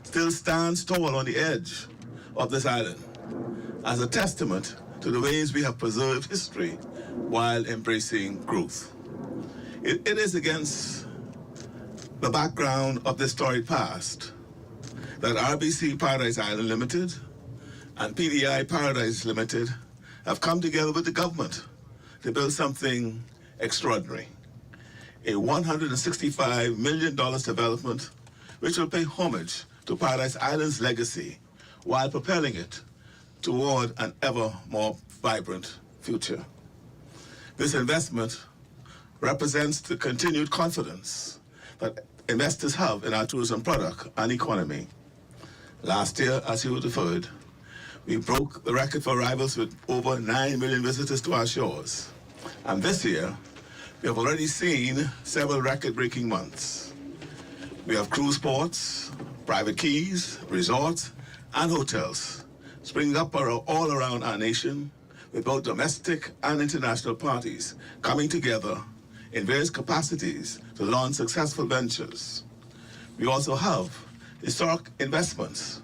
still stands tall on the edge of this island as a testament to the ways we have preserved history while embracing growth. It is against the background of this storied past that RBC Paradise Island Limited and PDI Paradise Limited have come together with the government to build something extraordinary. A $165 million development which will pay homage to Paradise Island's legacy while propelling it toward an ever more vibrant future. This investment represents the continued confidence that investors have in our tourism product and economy. Last year, as you referred, we broke the record for arrivals with over 9 million visitors to our shores. And this year, we have already seen several record-breaking months. We have cruise ports, private quays, resorts, and hotels springing up all around our nation, with both domestic and international parties coming together in various capacities to launch successful ventures. We also have historic investments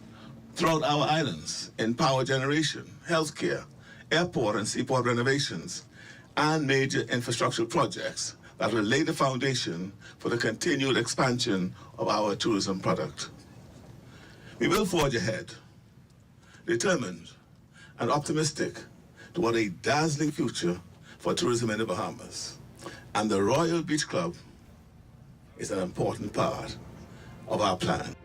throughout our islands in power generation, healthcare, airport and seaport renovations, and major infrastructure projects that will lay the foundation for the continued expansion of our tourism product. We will forge ahead, determined and optimistic toward a dazzling future for tourism in the Bahamas. And the Royal Beach Club is an important part of our plan.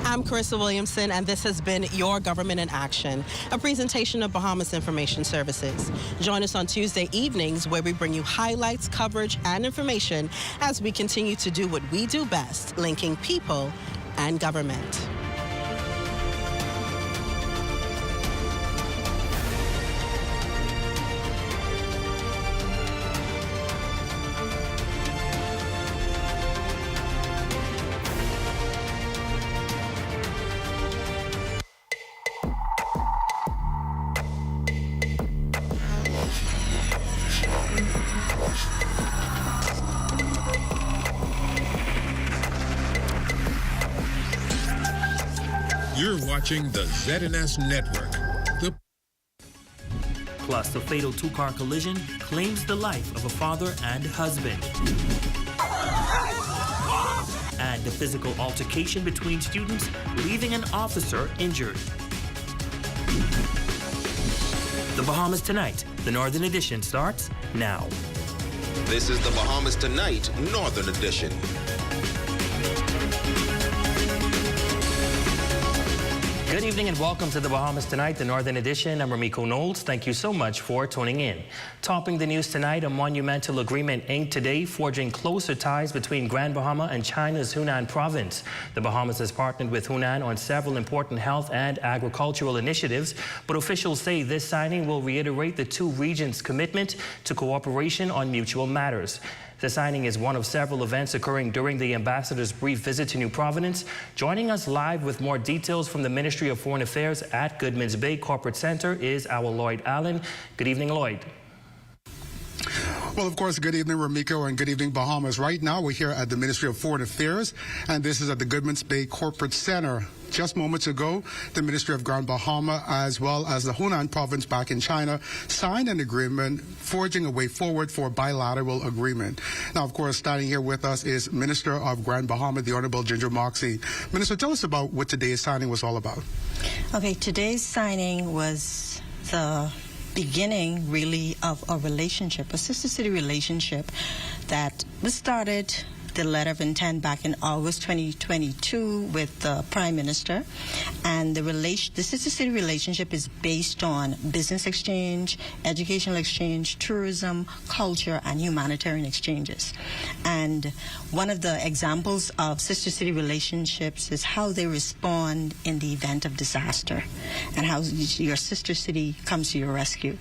I'm Carissa Williamson, and this has been Your Government in Action, a presentation of Bahamas Information Services. Join us on Tuesday evenings, where we bring you highlights, coverage, and information as we continue to do what we do best, linking people and government. You're watching the ZNS Network. Plus, the fatal two-car collision claims the life of a father and husband. And the physical altercation between students, leaving an officer injured. The Bahamas Tonight, the Northern Edition, starts now. This is the Bahamas Tonight, Northern Edition. Good evening and welcome to the Bahamas Tonight, the Northern Edition. I'm Ramiko Knowles. Thank you so much for tuning in. Topping the news tonight, a monumental agreement inked today, forging closer ties between Grand Bahama and China's Hunan province. The Bahamas has partnered with Hunan on several important health and agricultural initiatives, but officials say this signing will reiterate the two regions' commitment to cooperation on mutual matters. The signing is one of several events occurring during the ambassador's brief visit to New Providence. Joining us live with more details from the Ministry of Foreign Affairs at Goodman's Bay Corporate Center is our Lloyd Allen. Good evening, Lloyd. Well, of course, good evening, Ramiko, and good evening, Bahamas. Right now, we're here at the Ministry of Foreign Affairs, and this is at the Goodman's Bay Corporate Center. Just moments ago, the Ministry of Grand Bahama, as well as the Hunan province back in China, signed an agreement forging a way forward for a bilateral agreement. Now, of course, standing here with us is Minister of Grand Bahama, the Honorable Ginger Moxie. Minister, tell us about what today's signing was all about. Okay, today's signing was the beginning, really, of a relationship, a sister city relationship that was started, the letter of intent, back in August 2022 with the Prime Minister. And the sister city relationship is based on business exchange, educational exchange, tourism, culture, and humanitarian exchanges. And one of the examples of sister city relationships is how they respond in the event of disaster and how your sister city comes to your rescue.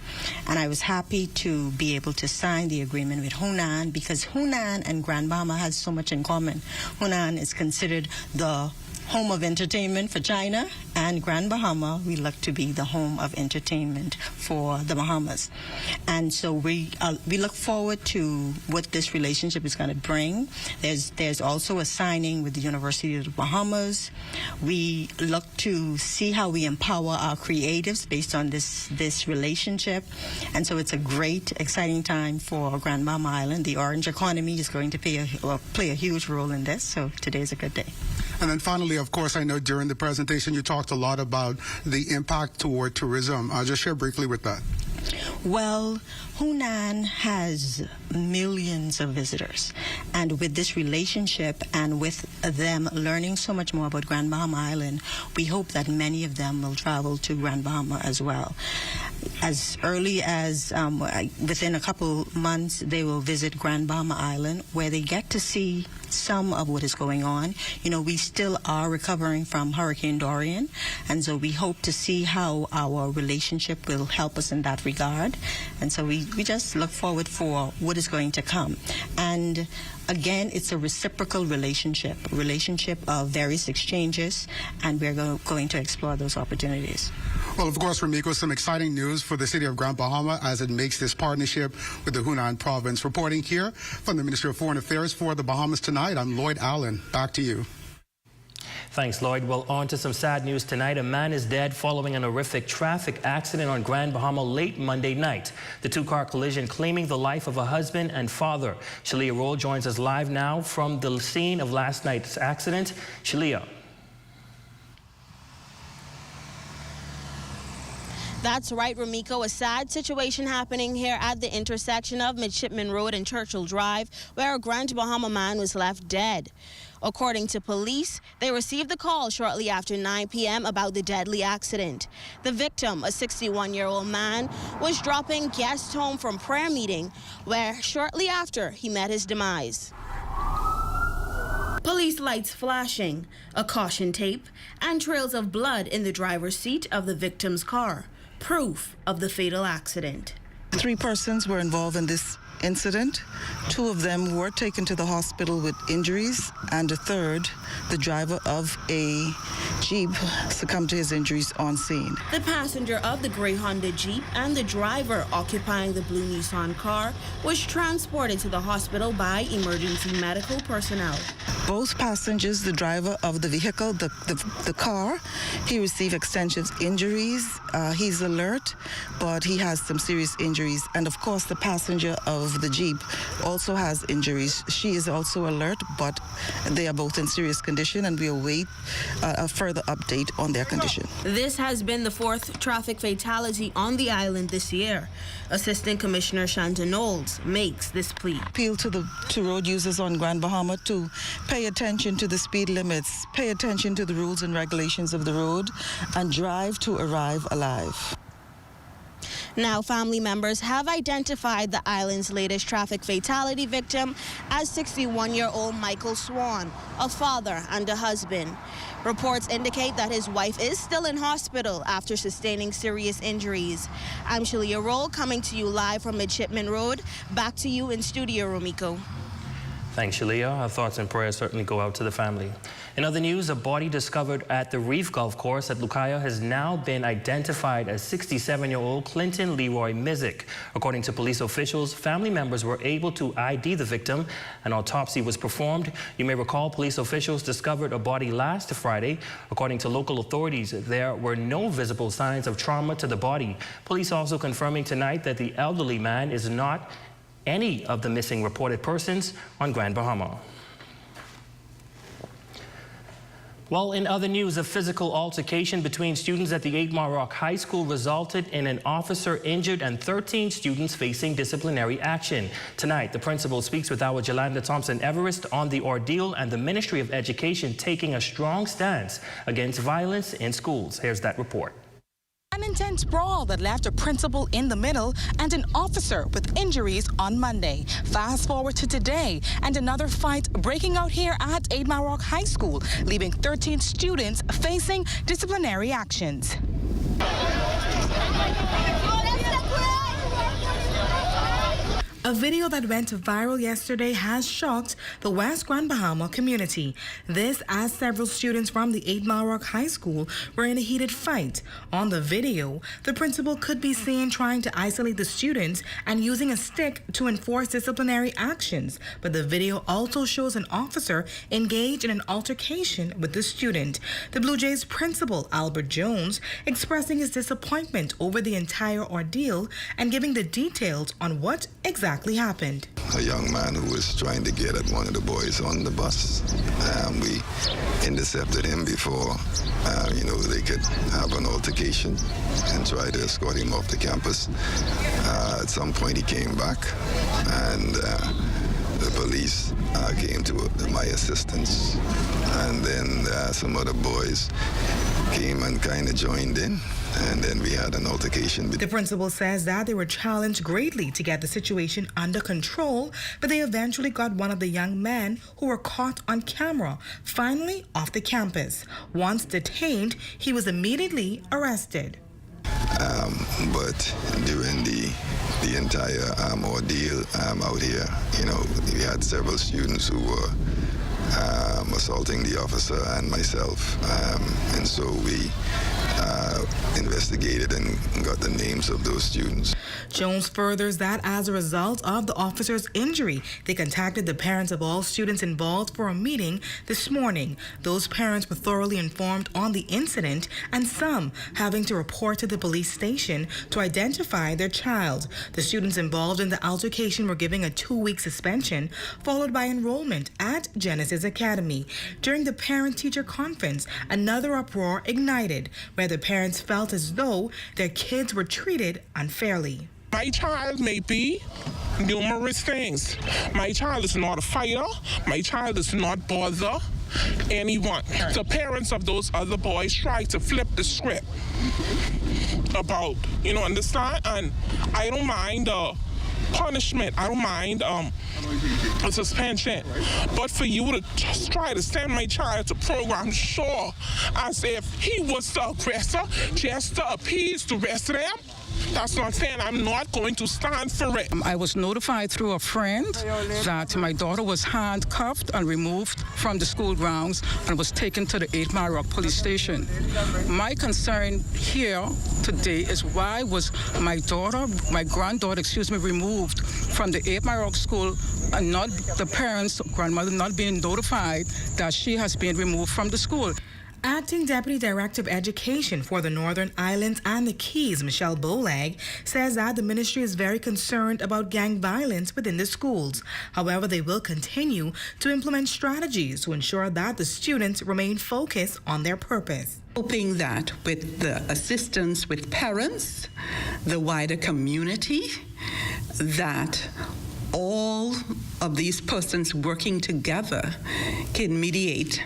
And I was happy to be able to sign the agreement with Hunan, because Hunan and Grand Bahama has so much in common. Hunan is considered the home of entertainment for China, and Grand Bahama, we look to be the home of entertainment for the Bahamas. And so we look forward to what this relationship is going to bring. There's also a signing with the University of the Bahamas. We look to see how we empower our creatives based on this relationship. And so it's a great, exciting time for Grand Bahama Island. The orange economy is going to play a huge role in this, so today's a good day. And then finally, of course, I know during the presentation you talked a lot about the impact toward tourism. Just share briefly with that. Well, Hunan has millions of visitors, and with this relationship and with them learning so much more about Grand Bahama Island, we hope that many of them will travel to Grand Bahama as well. As early as within a couple months, they will visit Grand Bahama Island, where they get to see some of what is going on. You know, we still are recovering from Hurricane Dorian, and so we hope to see how our relationship will help us in that regard. And so we just look forward for what is going to come. And again, it's a reciprocal relationship of various exchanges, and we're going to explore those opportunities. Well, of course, Ramiko, some exciting news for the city of Grand Bahama as it makes this partnership with the Hunan province. Reporting here from the Ministry of Foreign Affairs for the Bahamas Tonight, I'm Lloyd Allen. Back to you. Thanks, Lloyd. Well, on to some sad news tonight. A man is dead following an horrific traffic accident on Grand Bahama late Monday night. The two-car collision claiming the life of a husband and father. Shalia Roll joins us live now from the scene of last night's accident. Shalia. That's right, Ramiko. A sad situation happening here at the intersection of Midshipman Road and Churchill Drive, where a Grand Bahama man was left dead. According to police, they received a call shortly after 9 p.m. about the deadly accident. The victim, a 61-year-old man, was dropping guests home from prayer meeting, where shortly after he met his demise. Police lights flashing, a caution tape, and trails of blood in the driver's seat of the victim's car. Proof of the fatal accident. 3 persons were involved in this incident. 2 of them were taken to the hospital with injuries, and a third, the driver of a Jeep, succumbed to his injuries on scene. The passenger of the gray Honda Jeep and the driver occupying the blue Nissan car was transported to the hospital by emergency medical personnel. Both passengers, the driver of the vehicle, the car, he received extensive injuries. He's alert, but he has some serious injuries. And of course, the passenger of the Jeep also has injuries. She is also alert, but they are both in serious condition, and we await a further update on their condition. This has been the 4th traffic fatality on the island this year. Assistant Commissioner Shanta Knowles makes this plea. Appeal to road users on Grand Bahama to pay attention to the speed limits, pay attention to the rules and regulations of the road, and drive to arrive alive. Now, family members have identified the island's latest traffic fatality victim as 61-year-old Michael Swan, a father and a husband. Reports indicate that his wife is still in hospital after sustaining serious injuries. I'm Shalia Roll, coming to you live from Midshipman Road. Back to you in studio, Romiko. Thanks, Shalia. Our thoughts and prayers certainly go out to the family. In other news, a body discovered at the Reef Golf Course at Lucaya has now been identified as 67-year-old Clinton Leroy Mizik. According to police officials, family members were able to ID the victim. An autopsy was performed. You may recall police officials discovered a body last Friday. According to local authorities, there were no visible signs of trauma to the body. Police also confirming tonight that the elderly man is not any of the missing reported persons on Grand Bahama. Well, in other news, a physical altercation between students at the 8 Mile Rock High School resulted in an officer injured and 13 students facing disciplinary action. Tonight, the principal speaks with our Jolanda Thompson-Everest on the ordeal and the Ministry of Education taking a strong stance against violence in schools. Here's that report. An intense brawl that left a principal in the middle and an officer with injuries on Monday. Fast forward to today, and another fight breaking out here at 8 Mile Rock High School, leaving 13 students facing disciplinary actions. A video that went viral yesterday has shocked the West Grand Bahama community. This as several students from the 8 Mile Rock High School were in a heated fight. On the video, the principal could be seen trying to isolate the students and using a stick to enforce disciplinary actions. But the video also shows an officer engaged in an altercation with the student. The Blue Jays principal, Albert Jones, expressing his disappointment over the entire ordeal and giving the details on what exactly happened. A young man who was trying to get at one of the boys on the bus. We intercepted him before, they could have an altercation and try to escort him off the campus. At some point he came back and the police came to my assistance, and then some other boys came and kind of joined in, and then we had an altercation. The principal says that they were challenged greatly to get the situation under control, but they eventually got one of the young men who were caught on camera finally off the campus. Once detained, he was immediately arrested. But during the entire ordeal out here, we had several students who were assaulting the officer and myself, and so we investigated and got the names of those students. Jones furthers that as a result of the officer's injury, they contacted the parents of all students involved for a meeting this morning. Those parents were thoroughly informed on the incident, and some having to report to the police station to identify their child. The students involved in the altercation were given a 2-week suspension, followed by enrollment at Genesis Academy. During the parent-teacher conference, another uproar ignited, where the parents felt as though their kids were treated unfairly. My child may be numerous things. My child is not a fighter. My child does not bother anyone. The parents of those other boys try to flip the script about, understand? And I don't mind punishment. I don't mind a suspension. But for you to just try to send my child to program sure as if he was the aggressor just to appease the rest of them, that's not saying I'm not going to stand for it. I was notified through a friend that my daughter was handcuffed and removed from the school grounds and was taken to the 8 Mile Rock police station. My concern here today is why was my granddaughter, removed from the 8 Mile Rock school and not the parents, grandmother, not being notified that she has been removed from the school. Acting Deputy Director of Education for the Northern Islands and the Keys, Michelle Bolag, says that the ministry is very concerned about gang violence within the schools. However, they will continue to implement strategies to ensure that the students remain focused on their purpose. Hoping that with the assistance with parents, the wider community, that all of these persons working together can mediate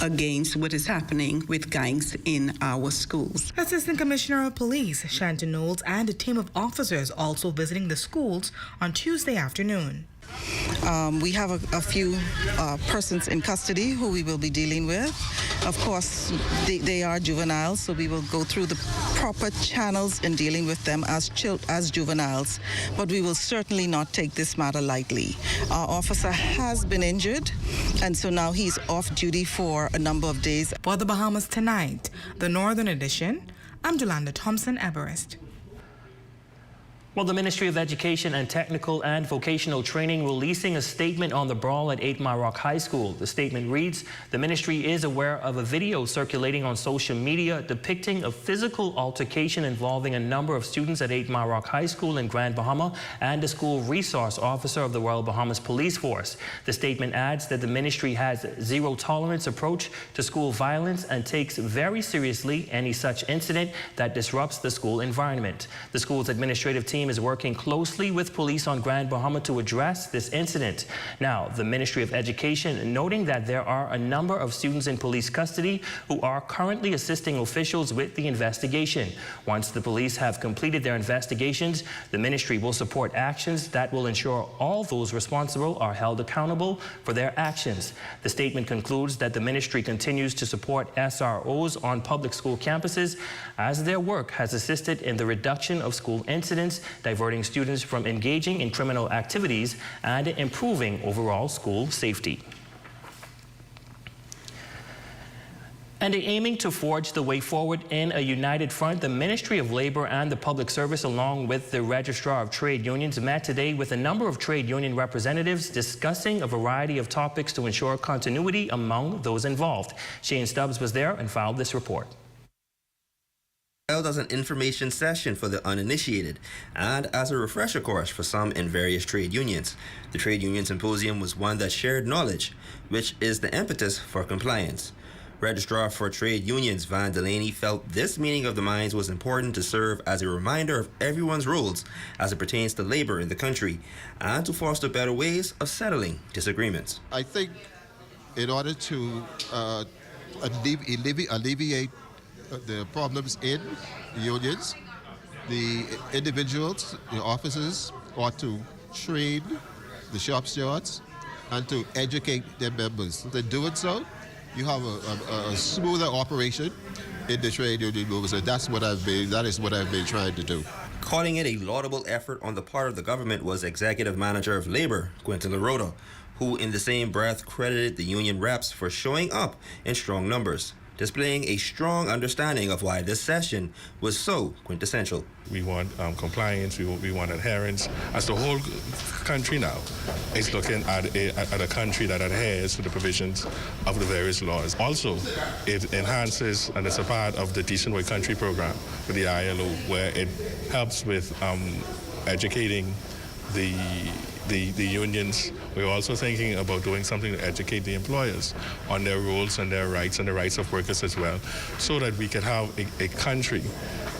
against what is happening with gangs in our schools. Assistant Commissioner of Police Shanton Knowles and a team of officers also visiting the schools on Tuesday afternoon. We have a few persons in custody who we will be dealing with. Of course, they are juveniles, so we will go through the proper channels in dealing with them as juveniles. But we will certainly not take this matter lightly. Our officer has been injured, and so now he's off duty for a number of days. For the Bahamas Tonight, the Northern Edition, I'm Jolanda Thompson Everest. Well, the Ministry of Education and Technical and Vocational Training releasing a statement on the brawl at 8 Mile Rock High School. The statement reads, the ministry is aware of a video circulating on social media depicting a physical altercation involving a number of students at 8 Mile Rock High School in Grand Bahama and a school resource officer of the Royal Bahamas Police Force. The statement adds that the ministry has zero tolerance approach to school violence and takes very seriously any such incident that disrupts the school environment. The school's administrative team is working closely with police on Grand Bahama to address this incident. Now, the Ministry of Education noting that there are a number of students in police custody who are currently assisting officials with the investigation. Once the police have completed their investigations, the ministry will support actions that will ensure all those responsible are held accountable for their actions. The statement concludes that the ministry continues to support SROs on public school campuses as their work has assisted in the reduction of school incidents diverting students from engaging in criminal activities and improving overall school safety. And aiming to forge the way forward in a united front, the Ministry of Labor and the Public Service, along with the Registrar of Trade Unions, met today with a number of trade union representatives discussing a variety of topics to ensure continuity among those involved. Shane Stubbs was there and filed this report. Held as an information session for the uninitiated and as a refresher course for some in various trade unions. The Trade Union Symposium was one that shared knowledge, which is the impetus for compliance. Registrar for Trade Unions Van Delaney felt this meeting of the minds was important to serve as a reminder of everyone's roles as it pertains to labor in the country and to foster better ways of settling disagreements. I think in order to alleviate the problems in unions, the individuals, the officers ought to train the shop stewards and to educate their members. In doing so, you have a smoother operation in the trade union movement. So that is what I've been trying to do. Calling it a laudable effort on the part of the government was Executive Manager of Labor, Quinton LaRota, who in the same breath credited the union reps for showing up in strong numbers, displaying a strong understanding of why this session was so quintessential. We want compliance, we want adherence. As the whole country now is looking at a country that adheres to the provisions of the various laws. Also, it enhances, and it's a part of the Decent Work Country program with the ILO, where it helps with educating the unions. We're also thinking about doing something to educate the employers on their roles and their rights and the rights of workers as well, so that we can have a country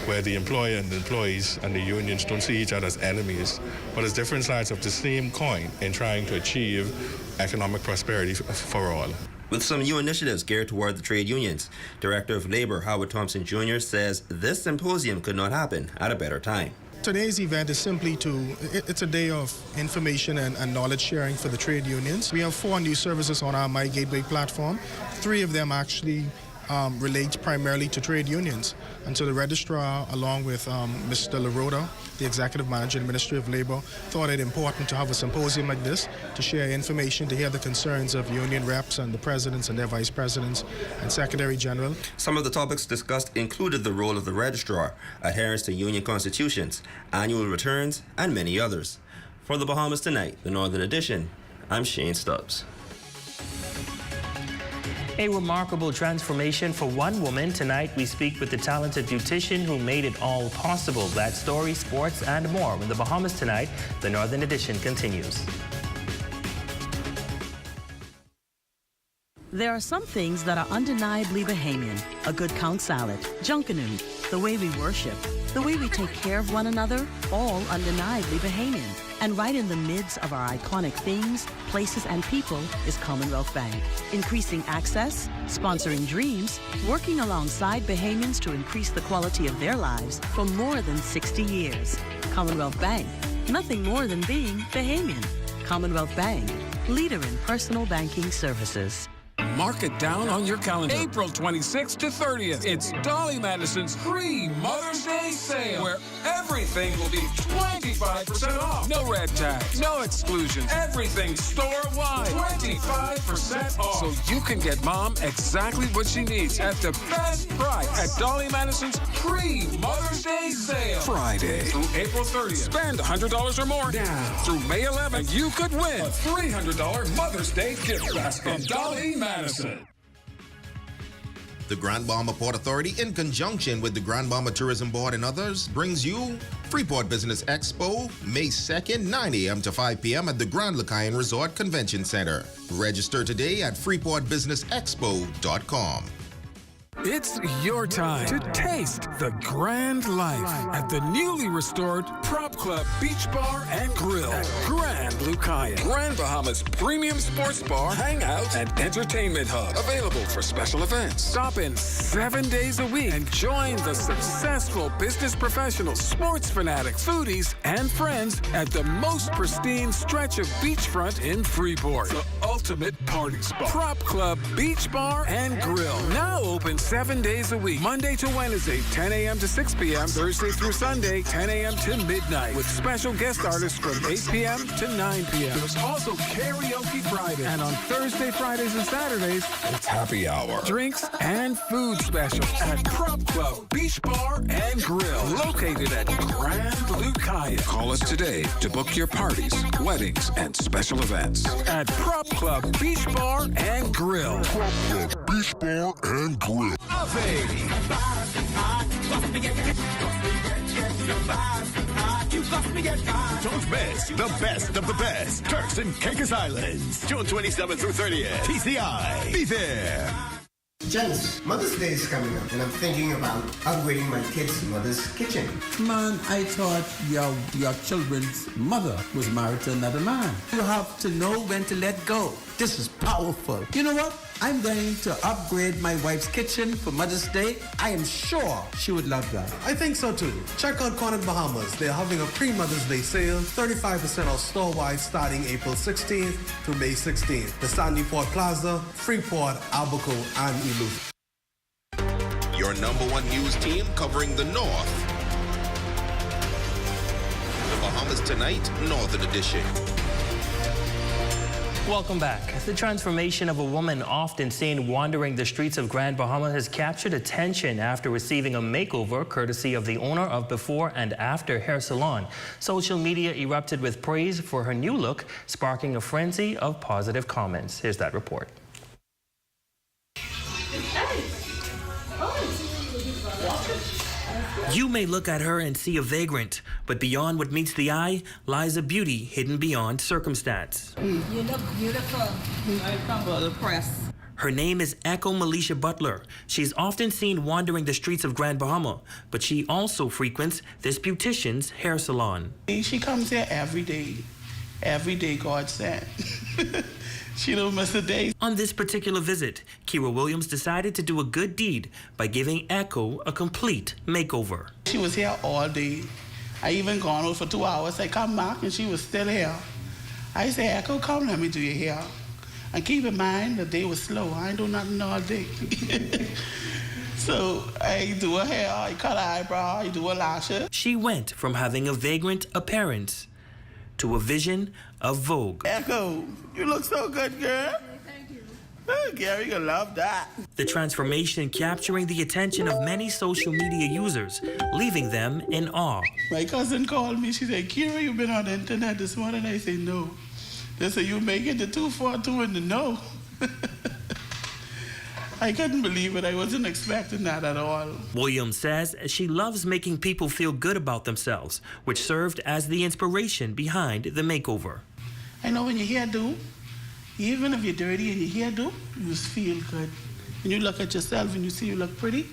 where the employer and the employees and the unions don't see each other as enemies, but as different sides of the same coin in trying to achieve economic prosperity for all. With some new initiatives geared toward the trade unions, Director of Labor Howard Thompson Jr. says this symposium could not happen at a better time. Today's event is simply it's a day of information and knowledge sharing for the trade unions. We have 4 new services on our My Gateway platform. 3 of them actually relate primarily to trade unions. And so the registrar, along with Mr. LaRota, the executive manager of the Ministry of Labor, thought it important to have a symposium like this to share information, to hear the concerns of union reps and the presidents and their vice presidents and secretary general. Some of the topics discussed included the role of the registrar, adherence to union constitutions, annual returns, and many others. For the Bahamas Tonight, the Northern Edition, I'm Shane Stubbs. A remarkable transformation for one woman. Tonight, we speak with the talented beautician who made it all possible. That story, sports, and more. In the Bahamas Tonight, the Northern Edition continues. There are some things that are undeniably Bahamian. A good count salad, junkanoo, the way we worship, the way we take care of one another, all undeniably Bahamian. And right in the midst of our iconic things, places, and people is Commonwealth Bank. Increasing access, sponsoring dreams, working alongside Bahamians to increase the quality of their lives for more than 60 years. Commonwealth Bank, nothing more than being Bahamian. Commonwealth Bank, leader in personal banking services. Mark it down on your calendar. April 26th to 30th. It's Dolly Madison's pre-Mother's Day sale, where everything will be 25% off. No red tags, no exclusions. Everything store-wide. 25% off. So you can get mom exactly what she needs at the best price at Dolly Madison's pre-Mother's Day sale. Friday through April 30th. Spend $100 or more now through May 11th, and you could win a $300 Mother's Day gift basket from Dolly Madison. The Grand Bahama Port Authority, in conjunction with the Grand Bahama Tourism Board and others, brings you Freeport Business Expo, May 2nd, 9 a.m. to 5 p.m. at the Grand Lacayan Resort Convention Center. Register today at freeportbusinessexpo.com. It's your time to taste the grand life at the newly restored Prop Club Beach Bar and Grill at Grand Lacayan. Grand Bahamas premium sports bar, hangout, and entertainment hub. Available for special events. Stop in 7 days a week and join the successful business professionals, sports fanatics, foodies, and friends at the most pristine stretch of beachfront in Freeport. The ultimate ultimate party spot. Prop Club Beach Bar and Grill. Now open 7 days a week. Monday to Wednesday, 10 a.m. to 6 p.m. Thursday through Sunday, 10 a.m. to midnight. With special guest artists from 8 p.m. to 9 p.m. There's also Karaoke Friday. And on Thursday, Fridays, and Saturdays, it's happy hour. Drinks and food specials at Prop Club Beach Bar and Grill. Located at Grand Lucaya. Call us today to book your parties, weddings, and special events. At Prop Club Beach Bar and Grill. Prop Club Beach Bar and Grill. Don't miss the best of the best. Turks and Caicos Islands, June 27th through 30th. TCI. Be there. Gents, Mother's Day is coming up, and I'm thinking about upgrading my kids' mother's kitchen. Man, I thought your children's mother was married to another man. You have to know when to let go. This is powerful. You know what? I'm going to upgrade my wife's kitchen for Mother's Day. I am sure she would love that. I think so too. Check out China-Bahamas. They're having a pre-Mother's Day sale, 35% off store-wide starting April 16th through May 16th. The Sandy Port Plaza, Freeport, Albuquerque, and Iloilo. Your #1 news team covering the North. The Bahamas Tonight, Northern Edition. Welcome back. The transformation of a woman often seen wandering the streets of Grand Bahama has captured attention after receiving a makeover courtesy of the owner of Before and After Hair Salon. Social media erupted with praise for her new look, sparking a frenzy of positive comments. Here's that report. You may look at her and see a vagrant, but beyond what meets the eye lies a beauty hidden beyond circumstance. You look beautiful. I come for the press. Her name is Echo Melisha Butler. She's often seen wandering the streets of Grand Bahama, but she also frequents this beautician's hair salon. She comes here every day, God said. She don't miss a day. On this particular visit, Kira Williams decided to do a good deed by giving Echo a complete makeover. She was here all day. I even gone out for 2 hours. I come back and she was still here. I say, Echo, come, let me do your hair. And keep in mind, the day was slow. I ain't do nothing all day. So I do her hair, I cut her eyebrow, I do her lashes. She went from having a vagrant appearance to a vision of Vogue. Echo, you look so good, girl. Thank you. Oh, Gary, you'll love that. The transformation capturing the attention of many social media users, leaving them in awe. My cousin called me. She said, Kira, you been on the internet this morning? I said, no. They said, you make it to 242 in the no. I couldn't believe it. I wasn't expecting that at all. Williams says she loves making people feel good about themselves, which served as the inspiration behind the makeover. I know when your hair do, even if you're dirty and your hair do, you just feel good. When you look at yourself and you see you look pretty,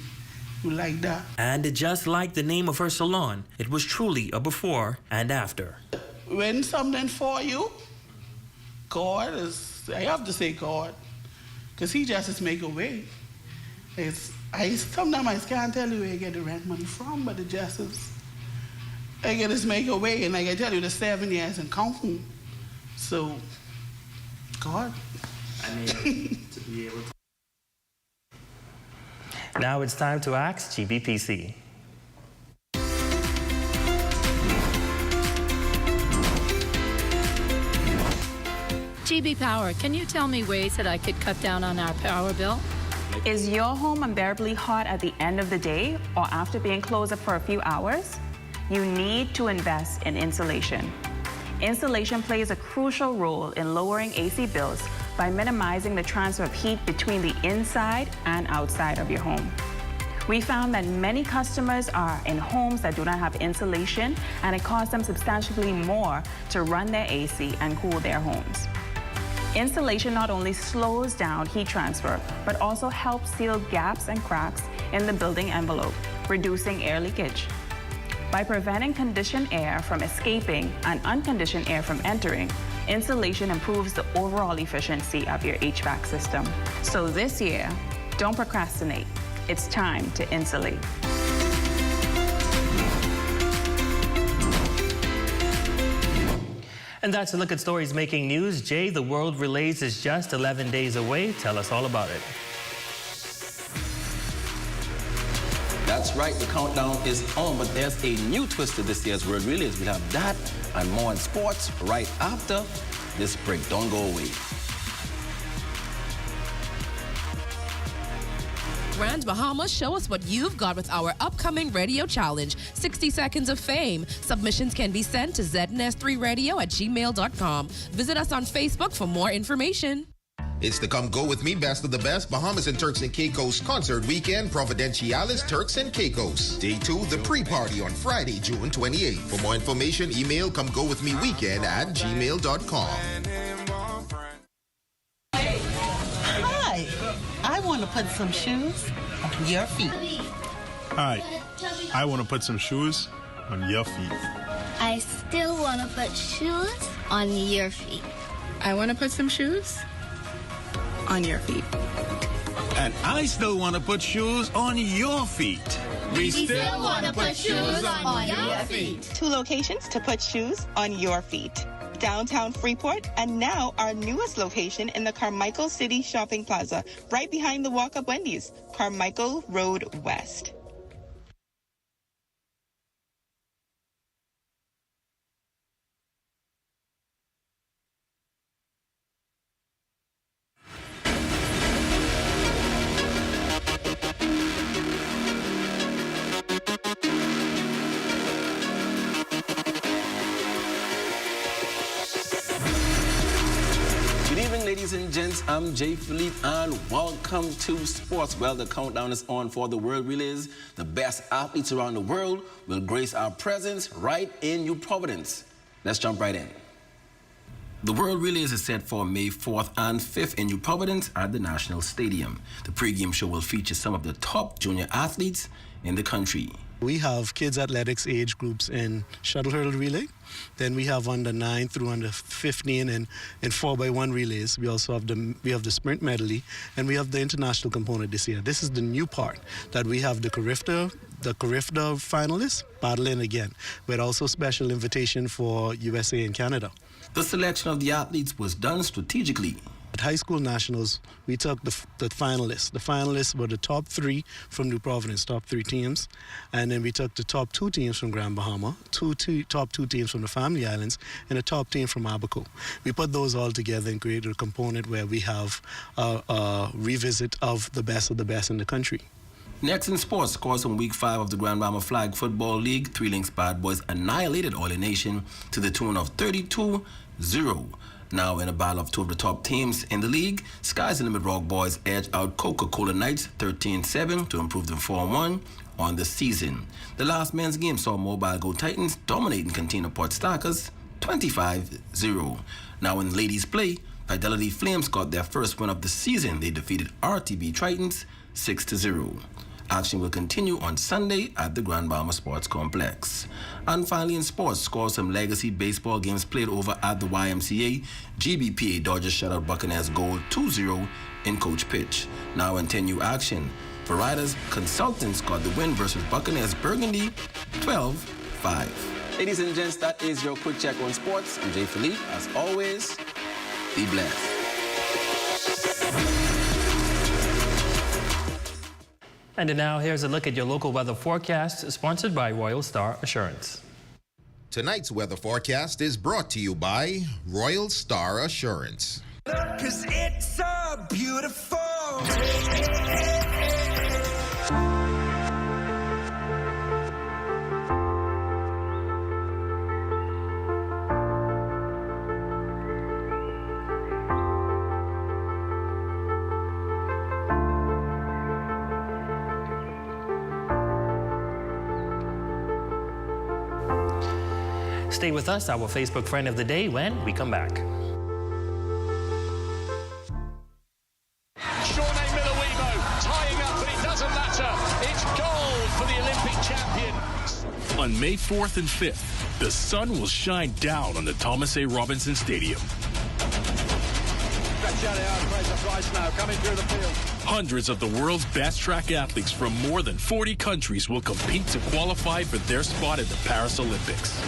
you like that. And just like the name of her salon, it was truly a before and after. When something for you, God is, I have to say God, because he just make a way. Sometimes I can't tell you where I get the rent money from, but it just is, I can just make a way, and like I tell you, the 7 years and counting. So, God. I mean, to be able to. Now it's time to ask GBPC. GB Power, can you tell me ways that I could cut down on our power bill? Is your home unbearably hot at the end of the day or after being closed up for a few hours? You need to invest in insulation. Insulation plays a crucial role in lowering AC bills by minimizing the transfer of heat between the inside and outside of your home. We found that many customers are in homes that do not have insulation, and it costs them substantially more to run their AC and cool their homes. Insulation not only slows down heat transfer, but also helps seal gaps and cracks in the building envelope, reducing air leakage. By preventing conditioned air from escaping and unconditioned air from entering, insulation improves the overall efficiency of your HVAC system. So this year, don't procrastinate. It's time to insulate. And that's a look at stories making news. Jay, the World Relays is just 11 days away. Tell us all about it. That's right, the countdown is on, but there's a new twist to this year's World Relays. We'll have that and more in sports right after this break. Don't go away. Grand Bahamas, show us what you've got with our upcoming radio challenge, 60 Seconds of Fame. Submissions can be sent to zns3radio@gmail.com. Visit us on Facebook for more information. It's the Come Go With Me Best of the Best Bahamas and Turks and Caicos Concert Weekend, Providenciales, Turks and Caicos. Day 2, the pre-party on Friday, June 28th. For more information, email comegowithmeweekend@gmail.com. Hi, I want to put some shoes on your feet. Hi, I want to put some shoes on your feet. I still want to put shoes on your feet. I want to put some shoes on your feet. And I still want to put shoes on your feet. We still want to put shoes on your feet. 2 locations to put shoes on your feet. Downtown Freeport, and now our newest location in the Carmichael City Shopping Plaza, right behind the Walk Up Wendy's, Carmichael Road West. Ladies and gents, I'm Jay Philippe and welcome to Sports. Well, the countdown is on for the World Relays. The best athletes around the world will grace our presence right in New Providence. Let's jump right in. The World Relays is set for May 4th and 5th in New Providence at the National Stadium. The pregame show will feature some of the top junior athletes in the country. We have kids athletics age groups in shuttle hurdle relay. Then we have under 9 through under 15 in 4x1 relays. We also have the sprint medley, and we have the international component this year. This is the new part that we have the Carifta finalists battling again, but also special invitation for USA and Canada. The selection of the athletes was done strategically. At high school nationals, we took the finalists. The finalists were the top 3 from New Providence, top 3 teams. And then we took the top 2 teams from Grand Bahama, top 2 teams from the Family Islands, and a top team from Abaco. We put those all together and created a component where we have a revisit of the best in the country. Next in sports, scores from Week 5 of the Grand Bahama Flag Football League. 3 Links Bad Boys annihilated Oily Nation to the tune of 32-0. Now in a battle of 2 of the top teams in the league, Skies and Limit Rock Boys edged out Coca-Cola Knights 13-7 to improve them 4-1 on the season. The last men's game saw Mobile Go Titans dominating Cantina Port Stackers 25-0. Now in ladies play, Fidelity Flames got their first win of the season. They defeated RTB Tritons 6-0. Action will continue on Sunday at the Grand Bahama Sports Complex. And finally in sports, scores some legacy baseball games played over at the YMCA. GBPA Dodgers shut out Buccaneers Gold 2-0 in coach pitch. Now in 10U action, for riders, Consultants got the win versus Buccaneers Burgundy 12-5. Ladies and gents, that is your quick check on sports. I'm Jay Philippe. As always, be blessed. And now here's a look at your local weather forecast, sponsored by Royal Star Assurance. Tonight's weather forecast is brought to you by Royal Star Assurance. 'Cause it's so beautiful. Stay with us, our Facebook friend of the day, when we come back. tying up, but it doesn't matter. It's gold for the Olympic champions. On May 4th and 5th, the sun will shine down on the Thomas A. Robinson Stadium. Hundreds of the world's best track athletes from more than 40 countries will compete to qualify for their spot at the Paris Olympics.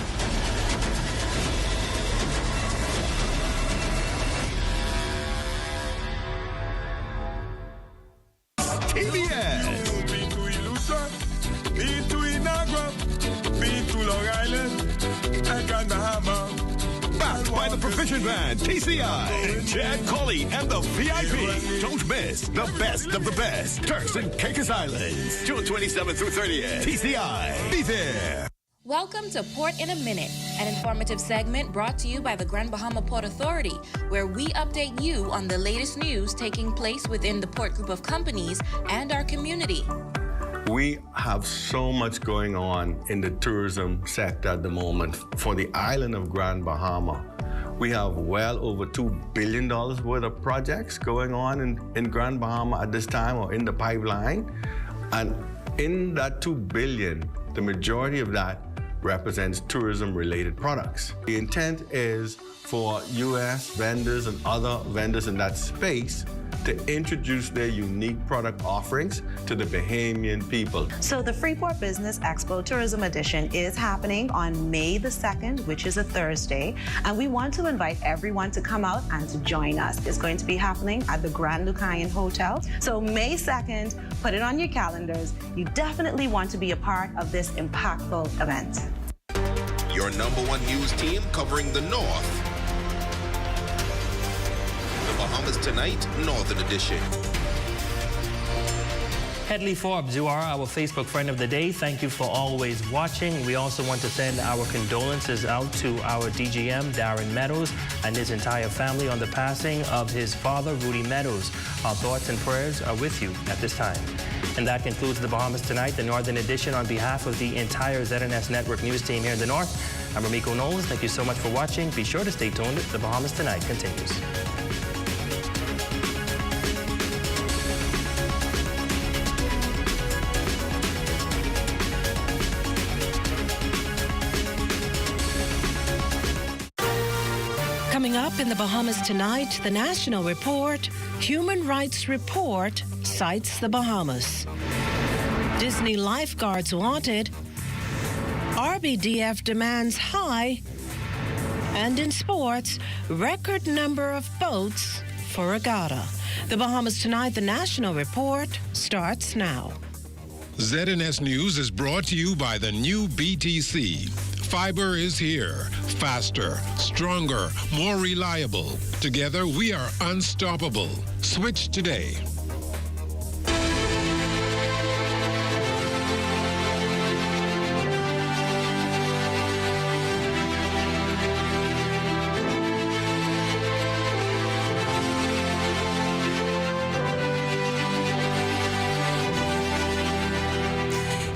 TBS. Been to Inagua, been to Long Island, and China-Bahamas. Backed by the Provision Band, TCI, Chad Colley, and the VIP. Don't miss the best of the best. Turks and Caicos Islands, June 27th through 30th. TCI, be there. Welcome to Port in a Minute, an informative segment brought to you by the Grand Bahama Port Authority, where we update you on the latest news taking place within the Port Group of companies and our community. We have so much going on in the tourism sector at the moment. For the island of Grand Bahama, we have well over $2 billion worth of projects going on in Grand Bahama at this time, or in the pipeline. And in that $2 billion, the majority of that represents tourism-related products. The intent is for U.S. vendors and other vendors in that space to introduce their unique product offerings to the Bahamian people. So the Freeport Business Expo Tourism Edition is happening on May the 2nd, which is a Thursday, and we want to invite everyone to come out and to join us. It's going to be happening at the Grand Lucayan Hotel. So May 2nd, put it on your calendars. You definitely want to be a part of this impactful event. Your #1 news team covering the North. Bahamas Tonight, Northern Edition. Hedley Forbes, you are our Facebook friend of the day. Thank you for always watching. We also want to send our condolences out to our DGM, Darren Meadows, and his entire family on the passing of his father, Rudy Meadows. Our thoughts and prayers are with you at this time. And that concludes the Bahamas Tonight, the Northern Edition. On behalf of the entire ZNS Network news team here in the North, I'm Ramiko Knowles. Thank you so much for watching. Be sure to stay tuned. The Bahamas Tonight continues. Coming up in the Bahamas Tonight, the National Report, Human Rights Report cites the Bahamas. Disney lifeguards wanted. RBDF demands high. And in sports, record number of boats for regatta. The Bahamas Tonight, the National Report starts now. ZNS News is brought to you by the new BTC. Fiber is here. Faster, stronger, more reliable. Together, we are unstoppable. Switch today.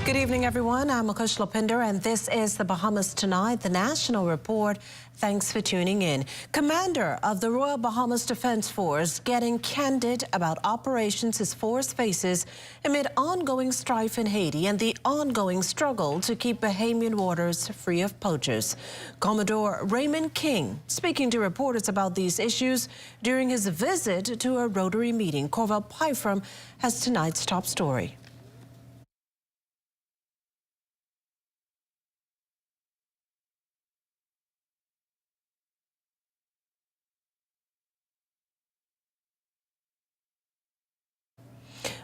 Good evening, everyone. I'm Akush Lopinder, and this is the Bahamas Tonight, the National Report. Thanks for tuning in. Commander of the Royal Bahamas Defense Force getting candid about operations his force faces amid ongoing strife in Haiti and the ongoing struggle to keep Bahamian waters free of poachers. Commodore Raymond King speaking to reporters about these issues during his visit to a Rotary meeting. Corval Pyfram has tonight's top story.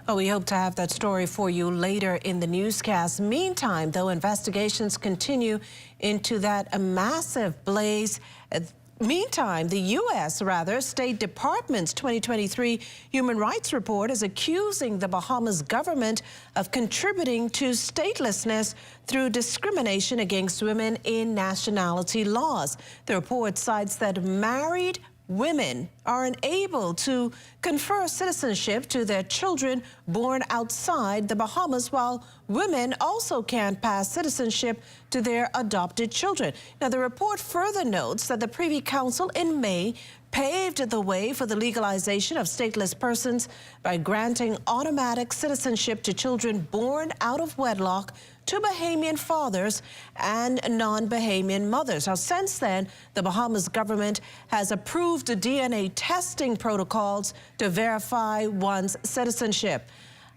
Oh, we hope to have that story for you later in the newscast. Meantime, though, investigations continue into that massive blaze. Meantime, the U.S. State Department's 2023 Human Rights Report is accusing the Bahamas government of contributing to statelessness through discrimination against women in nationality laws. The report cites that married women are unable to confer citizenship to their children born outside the Bahamas, while women also can't pass citizenship to their adopted children. Now, the report further notes that the Privy Council in May paved the way for the legalization of stateless persons by granting automatic citizenship to children born out of wedlock to Bahamian fathers and non-Bahamian mothers. Now, since then, the Bahamas government has approved DNA testing protocols to verify one's citizenship.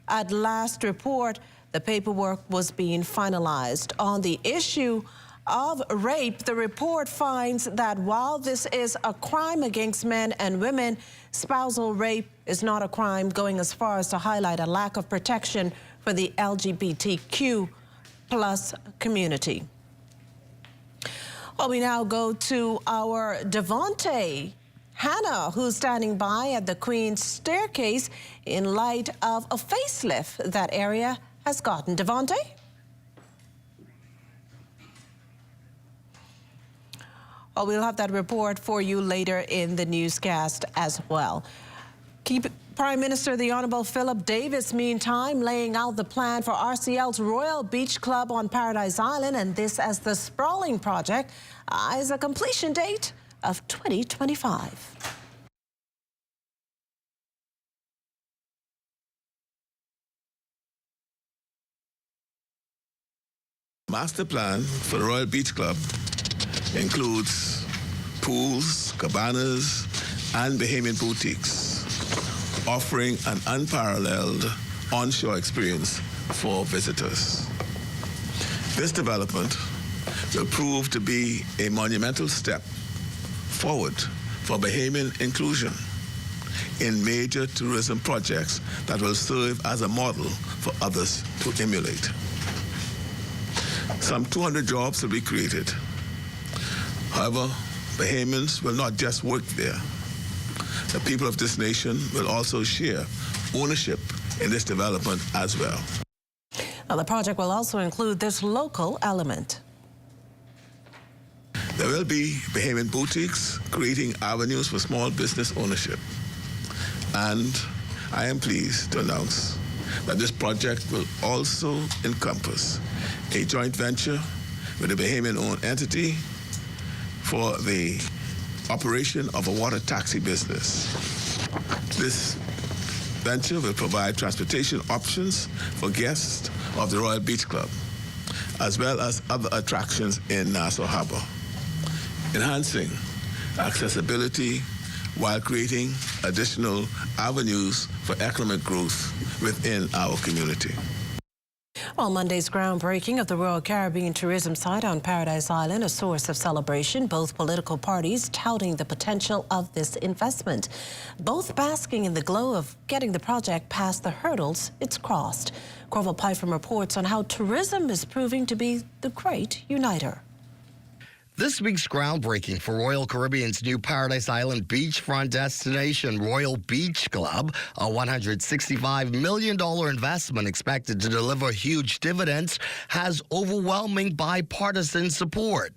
At last report, the paperwork was being finalized. On the issue of rape, the report finds that while this is a crime against men and women, spousal rape is not a crime, going as far as to highlight a lack of protection for the LGBTQ plus community. Well, we now go to our Devontae Hannah, who's standing by at the Queen's Staircase in light of a facelift that area has gotten. Devontae? Well, we'll have that report for you later in the newscast as well. Prime Minister, the Honourable Philip Davis, meantime, laying out the plan for RCL's Royal Beach Club on Paradise Island, and this as the sprawling project eyes a completion date of 2025. Master plan for the Royal Beach Club includes pools, cabanas, and Bahamian boutiques, offering an unparalleled onshore experience for visitors. This development will prove to be a monumental step forward for Bahamian inclusion in major tourism projects that will serve as a model for others to emulate. Some 200 jobs will be created. However, Bahamians will not just work there. The people of this nation will also share ownership in this development as well. Now, the project will also include this local element. There will be Bahamian boutiques creating avenues for small business ownership. And I am pleased to announce that this project will also encompass a joint venture with a Bahamian-owned entity for the operation of a water taxi business. This venture will provide transportation options for guests of the Royal Beach Club, as well as other attractions in Nassau Harbor, enhancing accessibility while creating additional avenues for economic growth within our community. Well, Monday's groundbreaking of the Royal Caribbean Tourism Site on Paradise Island, a source of celebration, both political parties touting the potential of this investment, both basking in the glow of getting the project past the hurdles it's crossed. Corval Python reports on how tourism is proving to be the great uniter. This week's groundbreaking for Royal Caribbean's new Paradise Island beachfront destination, Royal Beach Club, a $165 million investment expected to deliver huge dividends, has overwhelming bipartisan support.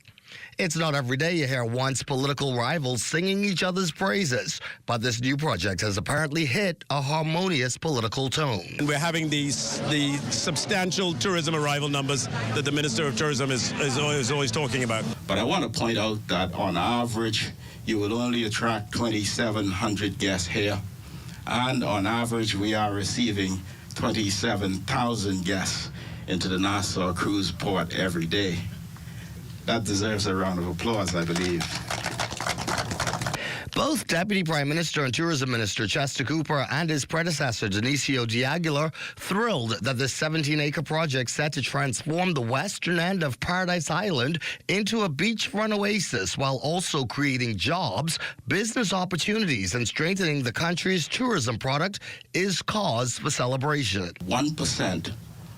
It's not every day you hear once political rivals singing each other's praises, but this new project has apparently hit a harmonious political tone. And we're having the substantial tourism arrival numbers that the Minister of Tourism is always talking about. But I want to point out that on average, you will only attract 2,700 guests here. And on average, we are receiving 27,000 guests into the Nassau Cruise Port every day. That deserves a round of applause, I believe. Both Deputy Prime Minister and Tourism Minister Chester Cooper and his predecessor Dionisio D'Aguilar thrilled that this 17-acre project set to transform the western end of Paradise Island into a beachfront oasis while also creating jobs, business opportunities, and strengthening the country's tourism product is cause for celebration. 1%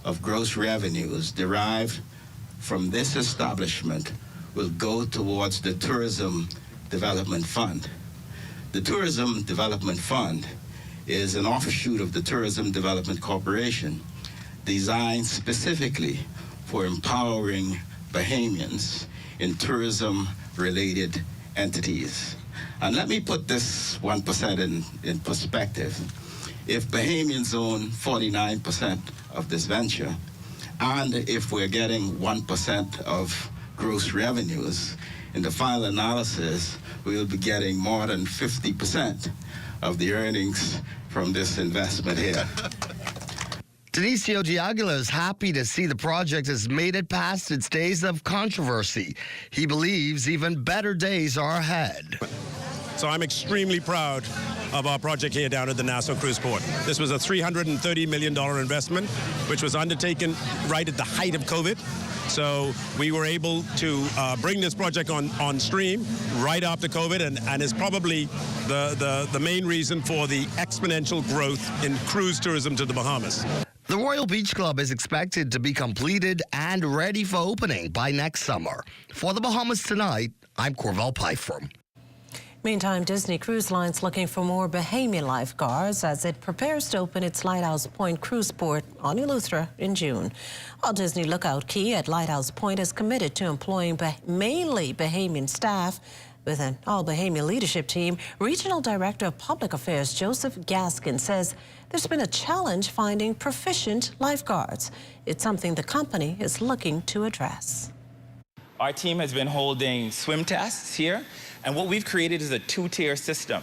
of gross revenues derived from this establishment will go towards the Tourism Development Fund. The Tourism Development Fund is an offshoot of the Tourism Development Corporation, designed specifically for empowering Bahamians in tourism-related entities. And let me put this 1% in perspective. If Bahamians own 49% of this venture, and if we're getting 1% of gross revenues, in the final analysis, we'll be getting more than 50% of the earnings from this investment here. Dionisio D'Aguilar is happy to see the project has made it past its days of controversy. He believes even better days are ahead. So I'm extremely proud of our project here down at the Nassau Cruise Port. This was a $330 million investment, which was undertaken right at the height of COVID. So we were able to bring this project on stream right after COVID, and is probably the main reason for the exponential growth in cruise tourism to the Bahamas. The Royal Beach Club is expected to be completed and ready for opening by next summer. For the Bahamas Tonight, I'm Corval Pyfrom. Meantime, Disney Cruise Line's looking for more Bahamian lifeguards as it prepares to open its Lighthouse Point cruise port on Eleuthera in June. While Disney Lookout Key at Lighthouse Point is committed to employing mainly Bahamian staff with an all-Bahamian leadership team, Regional Director of Public Affairs Joseph Gaskin says there's been a challenge finding proficient lifeguards. It's something the company is looking to address. Our team has been holding swim tests here, and what we've created is a two-tier system.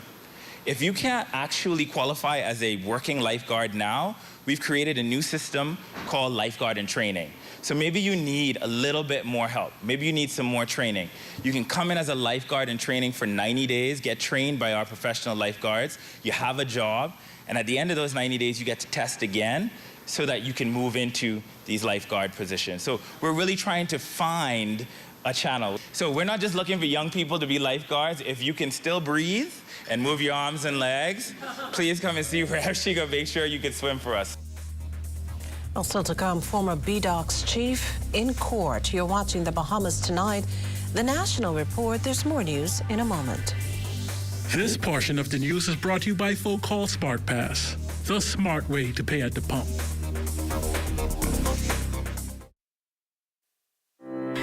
If you can't actually qualify as a working lifeguard now, we've created a new system called Lifeguard in Training. So maybe you need a little bit more help. Maybe you need some more training. You can come in as a lifeguard in training for 90 days, get trained by our professional lifeguards. You have a job, and at the end of those 90 days, you get to test again so that you can move into these lifeguard positions. So we're really trying to find a channel. So we're not just looking for young people to be lifeguards. If you can still breathe and move your arms and legs, please come and see Rashika. Make sure you can swim for us. Well, still to come, former BDOC's chief in court. You're watching the Bahamas Tonight. The National Report. There's more news in a moment. This portion of the news is brought to you by Folk Call Smart Pass, the smart way to pay at the pump.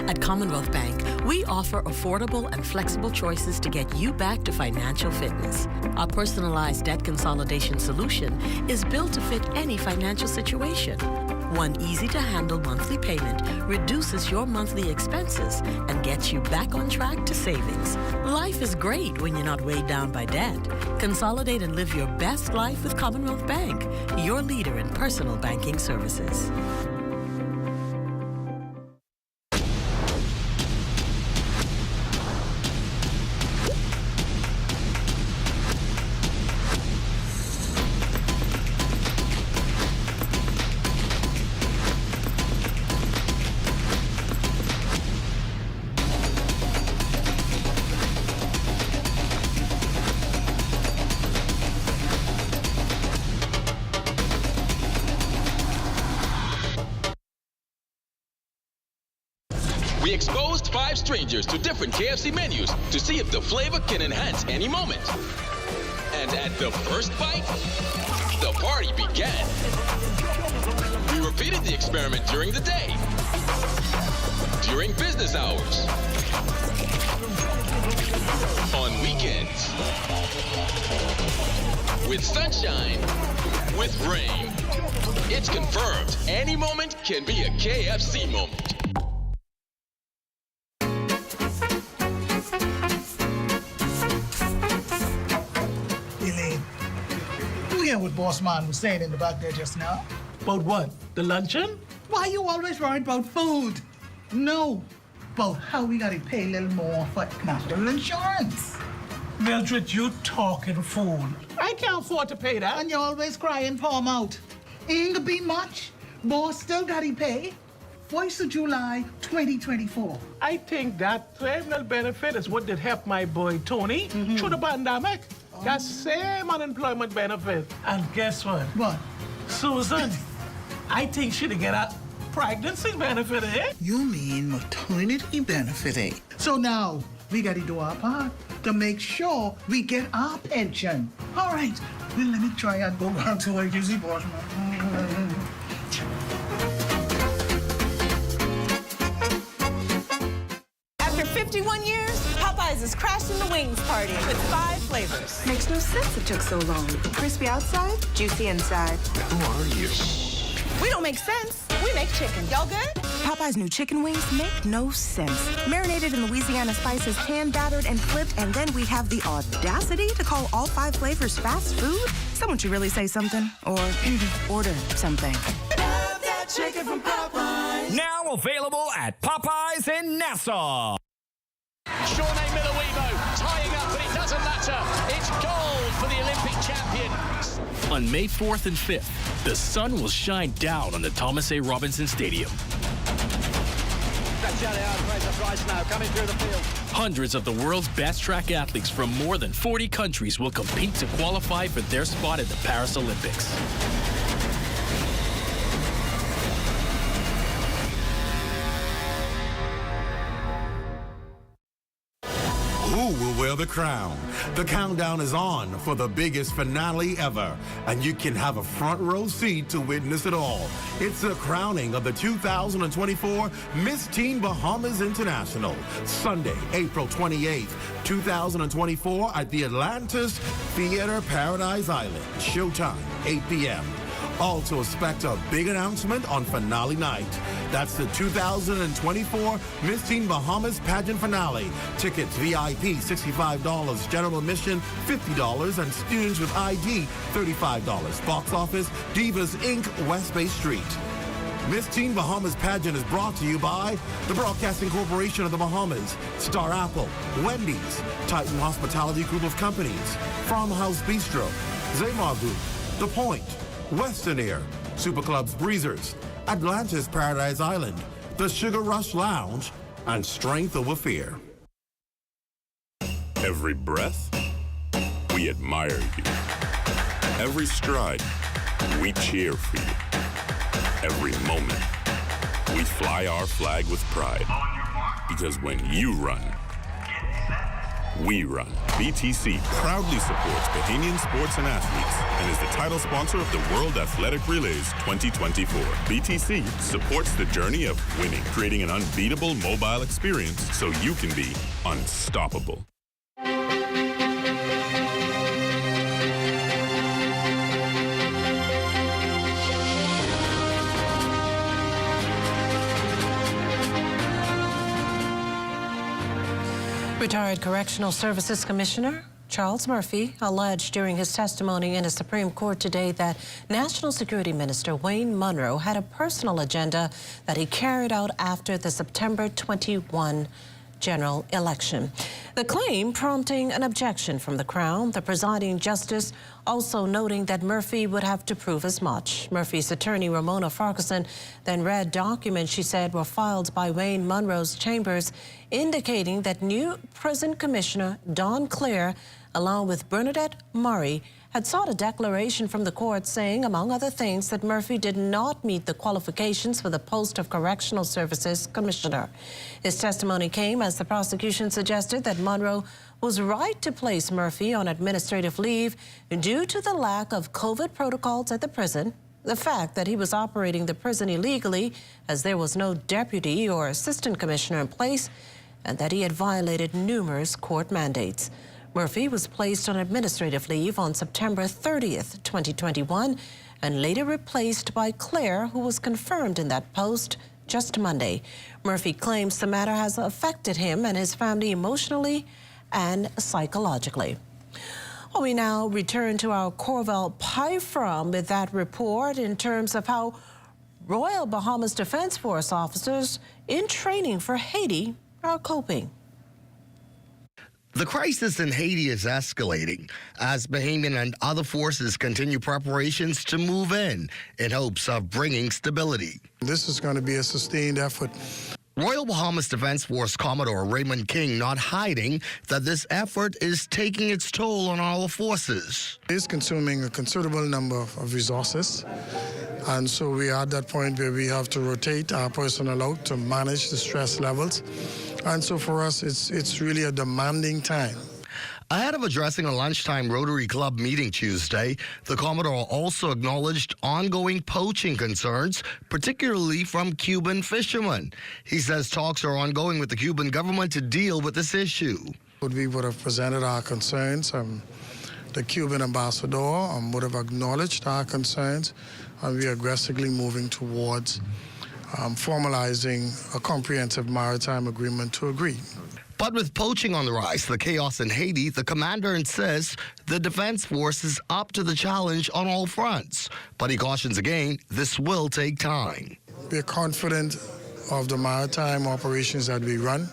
At Commonwealth Bank, we offer affordable and flexible choices to get you back to financial fitness. Our personalized debt consolidation solution is built to fit any financial situation. One easy-to-handle monthly payment reduces your monthly expenses and gets you back on track to savings. Life is great when you're not weighed down by debt. Consolidate and live your best life with Commonwealth Bank, your leader in personal banking services. We exposed 5 strangers to different KFC menus to see if the flavor can enhance any moment. And at the first bite, the party began. We repeated the experiment during the day, during business hours, on weekends, with sunshine, with rain. It's confirmed any moment can be a KFC moment. What Boss Man was saying in the back there just now. About what? The luncheon? Why you always worried about food? No, about how we gotta pay a little more for national insurance. Mildred, you talking fool. I can't afford to pay that. And you're always crying, palm out. Ain't gonna be much. Boss still gotta pay. 1st of July, 2024. I think that terminal benefit is what did help my boy Tony through the pandemic. That same unemployment benefit. And guess what? What? Susan, I think she'd get a pregnancy benefit, eh? You mean maternity benefit, eh? So now, we gotta do our part to make sure we get our pension. All right, well, let me try and go back to ATC, boss man. After 51 years, Popeyes is crashing the wings party with 5 flavors. Makes no sense it took so long. Crispy outside, juicy inside. Who are you? We don't make sense. We make chicken. Y'all good? Popeyes' new chicken wings make no sense. Marinated in Louisiana spices, hand battered and flipped, and then we have the audacity to call all 5 flavors fast food? Someone should really say something or order something. Love that chicken from Popeyes. Now available at Popeyes in Nassau. Shawnee Miller-Weebo tying up, but it doesn't matter. It's gold for the Olympic champions. On May 4th and 5th, the sun will shine down on the Thomas A. Robinson Stadium. Johnny out, Fraser Price now coming through the field. Hundreds of the world's best track athletes from more than 40 countries will compete to qualify for their spot at the Paris Olympics. Who will wear the crown? The countdown is on for the biggest finale ever, and you can have a front row seat to witness it all. It's the crowning of the 2024 Miss Teen Bahamas International, Sunday, April 28th, 2024 at the Atlantis Theater Paradise Island. Showtime, 8 p.m. Also expect a big announcement on finale night. That's the 2024 Miss Teen Bahamas pageant finale. Tickets VIP $65, general admission $50, and students with ID $35. Box office Divas Inc. West Bay Street. Miss Teen Bahamas pageant is brought to you by the Broadcasting Corporation of the Bahamas, Star Apple, Wendy's, Titan Hospitality Group of Companies, Farmhouse Bistro, Zamar Group, The Point, Western Air, Superclubs Breezers, Atlantis Paradise Island, the Sugar Rush Lounge, and Strength Over Fear. Every breath, we admire you. Every stride, we cheer for you. Every moment, we fly our flag with pride. Because when you run, we run. BTC proudly supports Bahamian sports and athletes and is the title sponsor of the World Athletic Relays 2024. BTC supports the journey of winning, creating an unbeatable mobile experience so you can be unstoppable. Retired Correctional Services Commissioner Charles Murphy alleged during his testimony in the Supreme Court today that National Security Minister Wayne Munroe had a personal agenda that he carried out after the September 21 general election. The claim prompting an objection from the Crown, the presiding justice also noting that Murphy would have to prove as much. Murphy's attorney, Ramona Farquharson, then read documents she said were filed by Wayne Munroe's chambers indicating that new prison commissioner Don Clare, along with Bernadette Murray, had sought a declaration from the court saying, among other things, that Murphy did not meet the qualifications for the post of Correctional Services Commissioner. His testimony came as the prosecution suggested that Munroe was right to place Murphy on administrative leave due to the lack of COVID protocols at the prison, the fact that he was operating the prison illegally as there was no deputy or assistant commissioner in place, and that he had violated numerous court mandates. Murphy was placed on administrative leave on September 30th, 2021, and later replaced by Clare, who was confirmed in that post just Monday. Murphy claims the matter has affected him and his family emotionally and psychologically. Well, we now return to our Corval Pyfrom with that report in terms of how Royal Bahamas Defense Force officers in training for Haiti are coping. The crisis in Haiti is escalating as Bahamian and other forces continue preparations to move in hopes of bringing stability. This is going to be a sustained effort. Royal Bahamas Defense Force Commodore Raymond King not hiding that this effort is taking its toll on our forces. It is consuming a considerable number of resources, and so we are at that point where we have to rotate our personnel out to manage the stress levels. And so for us, it's really a demanding time. Ahead of addressing a lunchtime Rotary Club meeting Tuesday, the Commodore also acknowledged ongoing poaching concerns, particularly from Cuban fishermen. He says talks are ongoing with the Cuban government to deal with this issue. We would have presented our concerns. The Cuban ambassador would have acknowledged our concerns, and we are aggressively moving towards formalizing a comprehensive maritime agreement to agree. But with poaching on the rise, the chaos in Haiti, the commander insists the Defense Force is up to the challenge on all fronts. But he cautions again, this will take time. We are confident of the maritime operations that we run.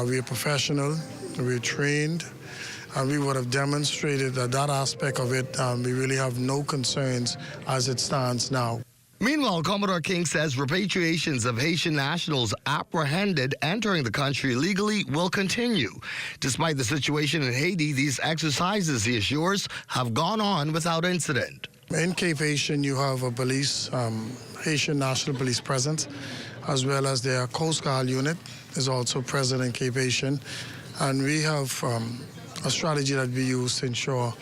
We are professional, we are trained, and we would have demonstrated that aspect of it, we really have no concerns as it stands now. Meanwhile, Commodore King says repatriations of Haitian nationals apprehended entering the country illegally will continue. Despite the situation in Haiti, these exercises, he assures, have gone on without incident. In Cape Haitian, you have a police, Haitian National Police present, as well as their Coast Guard unit is also present in Cape Haitian. And we have a strategy that we use to ensure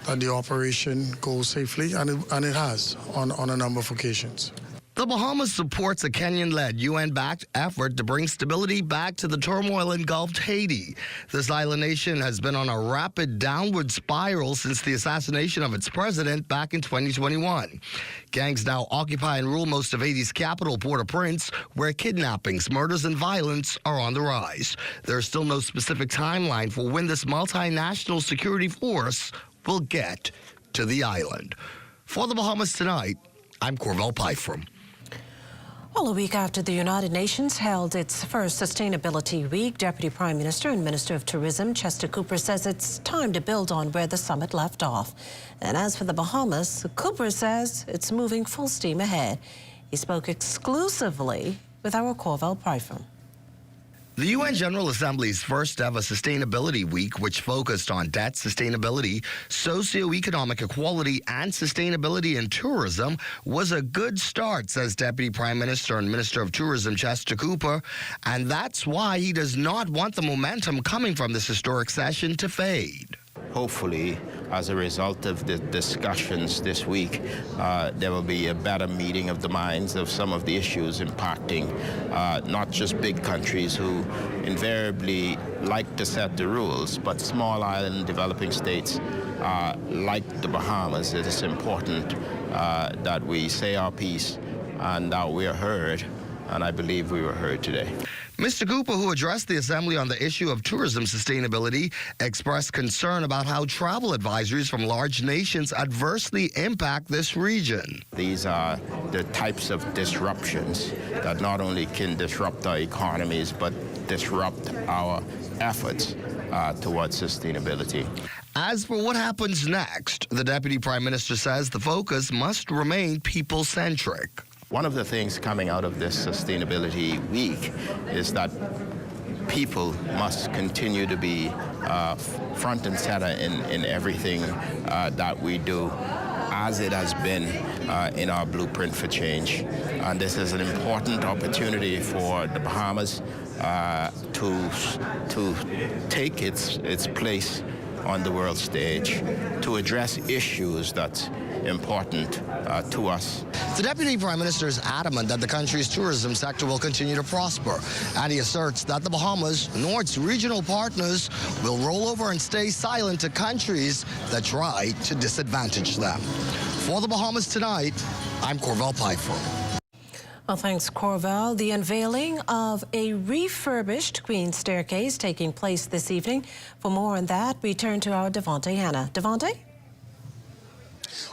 that the operation goes safely, and it has on a number of occasions. The Bahamas supports a Kenyan-led, UN-backed effort to bring stability back to the turmoil-engulfed Haiti. This island nation has been on a rapid downward spiral since the assassination of its president back in 2021. Gangs now occupy and rule most of Haiti's capital, Port-au-Prince, where kidnappings, murders, and violence are on the rise. There's still no specific timeline for when this multinational security force will get to the island. For the Bahamas Tonight, I'm Corvell Pyfrom. Well, a week after the United Nations held its first Sustainability Week, Deputy Prime Minister and Minister of Tourism Chester Cooper says it's time to build on where the summit left off. And as for the Bahamas, Cooper says it's moving full steam ahead. He spoke exclusively with our Corvell Pyfrom. The UN General Assembly's first ever Sustainability Week, which focused on debt, sustainability, socioeconomic equality, and sustainability in tourism, was a good start, says Deputy Prime Minister and Minister of Tourism Chester Cooper. And that's why he does not want the momentum coming from this historic session to fade. Hopefully, as a result of the discussions this week, there will be a better meeting of the minds of some of the issues impacting not just big countries who invariably like to set the rules, but small island developing states like the Bahamas. It is important that we say our piece and that we are heard, and I believe we were heard today. Mr. Cooper, who addressed the Assembly on the issue of tourism sustainability, expressed concern about how travel advisories from large nations adversely impact this region. These are the types of disruptions that not only can disrupt our economies, but disrupt our efforts towards sustainability. As for what happens next, the Deputy Prime Minister says the focus must remain people-centric. One of the things coming out of this Sustainability Week is that people must continue to be front and center in everything that we do, as it has been in our blueprint for change. And this is an important opportunity for the Bahamas to take its place on the world stage, to address issues that's important to us. The Deputy Prime Minister is adamant that the country's tourism sector will continue to prosper, and he asserts that the Bahamas, nor its regional partners, will roll over and stay silent to countries that try to disadvantage them. For the Bahamas Tonight, I'm Corvell Pyfrom. Well, thanks, Corvell. The unveiling of a refurbished Queen Staircase taking place this evening. For more on that, we turn to our Devontae Hanna. Devontae?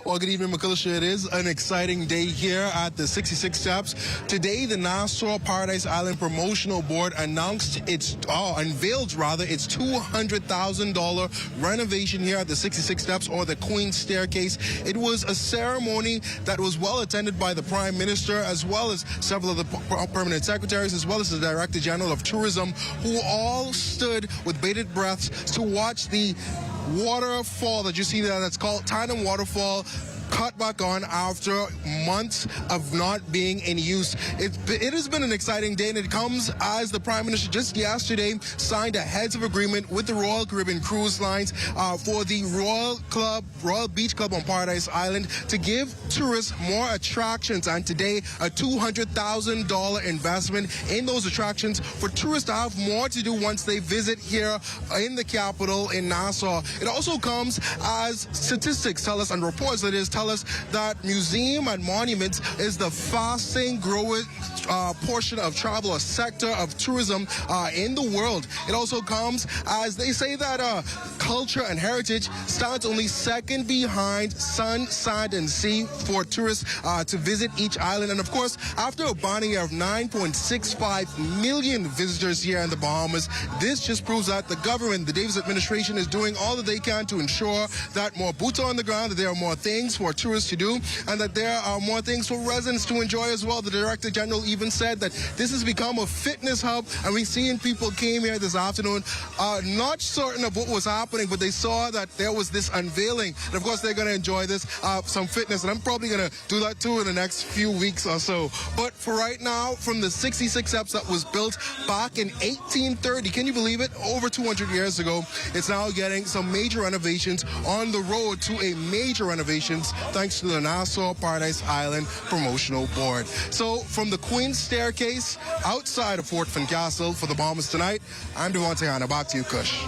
Well, good evening, Makilisha. It is an exciting day here at the 66 Steps. Today, the Nassau Paradise Island Promotional Board unveiled its $200,000 renovation here at the 66 Steps, or the Queen Staircase. It was a ceremony that was well attended by the Prime Minister, as well as several of the permanent secretaries, as well as the Director General of Tourism, who all stood with bated breaths to watch the waterfall that you see there, that's called Tandem Waterfall, cut back on after months of not being in use. It has been an exciting day, and it comes as the Prime Minister just yesterday signed a heads of agreement with the Royal Caribbean Cruise Lines for the Royal Beach Club on Paradise Island to give tourists more attractions, and today a $200,000 investment in those attractions for tourists to have more to do once they visit here in the capital in Nassau. It also comes as statistics tell us, and reports that is tell us, that museum and monuments is the fastest growing portion of travel, a sector of tourism in the world. It also comes as they say that culture and heritage stands only second behind sun, sand, and sea for tourists to visit each island. And of course, after a bonding year of 9.65 million visitors here in the Bahamas, this just proves that the government, the Davis administration, is doing all that they can to ensure that more boots are on the ground, that there are more things for for tourists to do, and that there are more things for residents to enjoy as well. The Director General even said that this has become a fitness hub, and we've seen people came here this afternoon not certain of what was happening, but they saw that there was this unveiling. And of course, they're going to enjoy this, some fitness, and I'm probably going to do that too in the next few weeks or so. But for right now, from the 66 steps that was built back in 1830, can you believe it? Over 200 years ago, it's now getting some major renovations on the road to a major renovations thanks to the Nassau Paradise Island Promotional Board. So from the Queen's Staircase outside of Fort Fincastle for the Bahamas tonight, I'm Devontae Hanna. Back to you, Kush.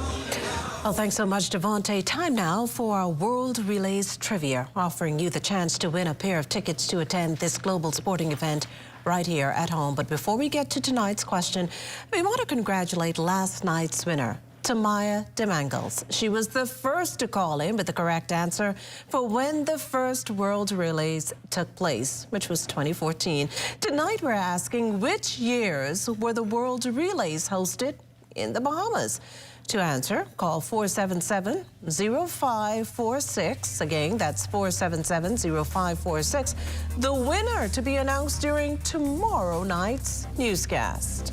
Well, thanks so much, Devontae. Time now for our World Relays Trivia, offering you the chance to win a pair of tickets to attend this global sporting event right here at home. But before we get to tonight's question, we want to congratulate last night's winner, Tamaya DeMangles. She was the first to call in with the correct answer for when the first World Relays took place, which was 2014. Tonight we're asking, which years were the World Relays hosted in the Bahamas? To answer, call 477-0546. Again, that's 477-0546. The winner to be announced during tomorrow night's newscast.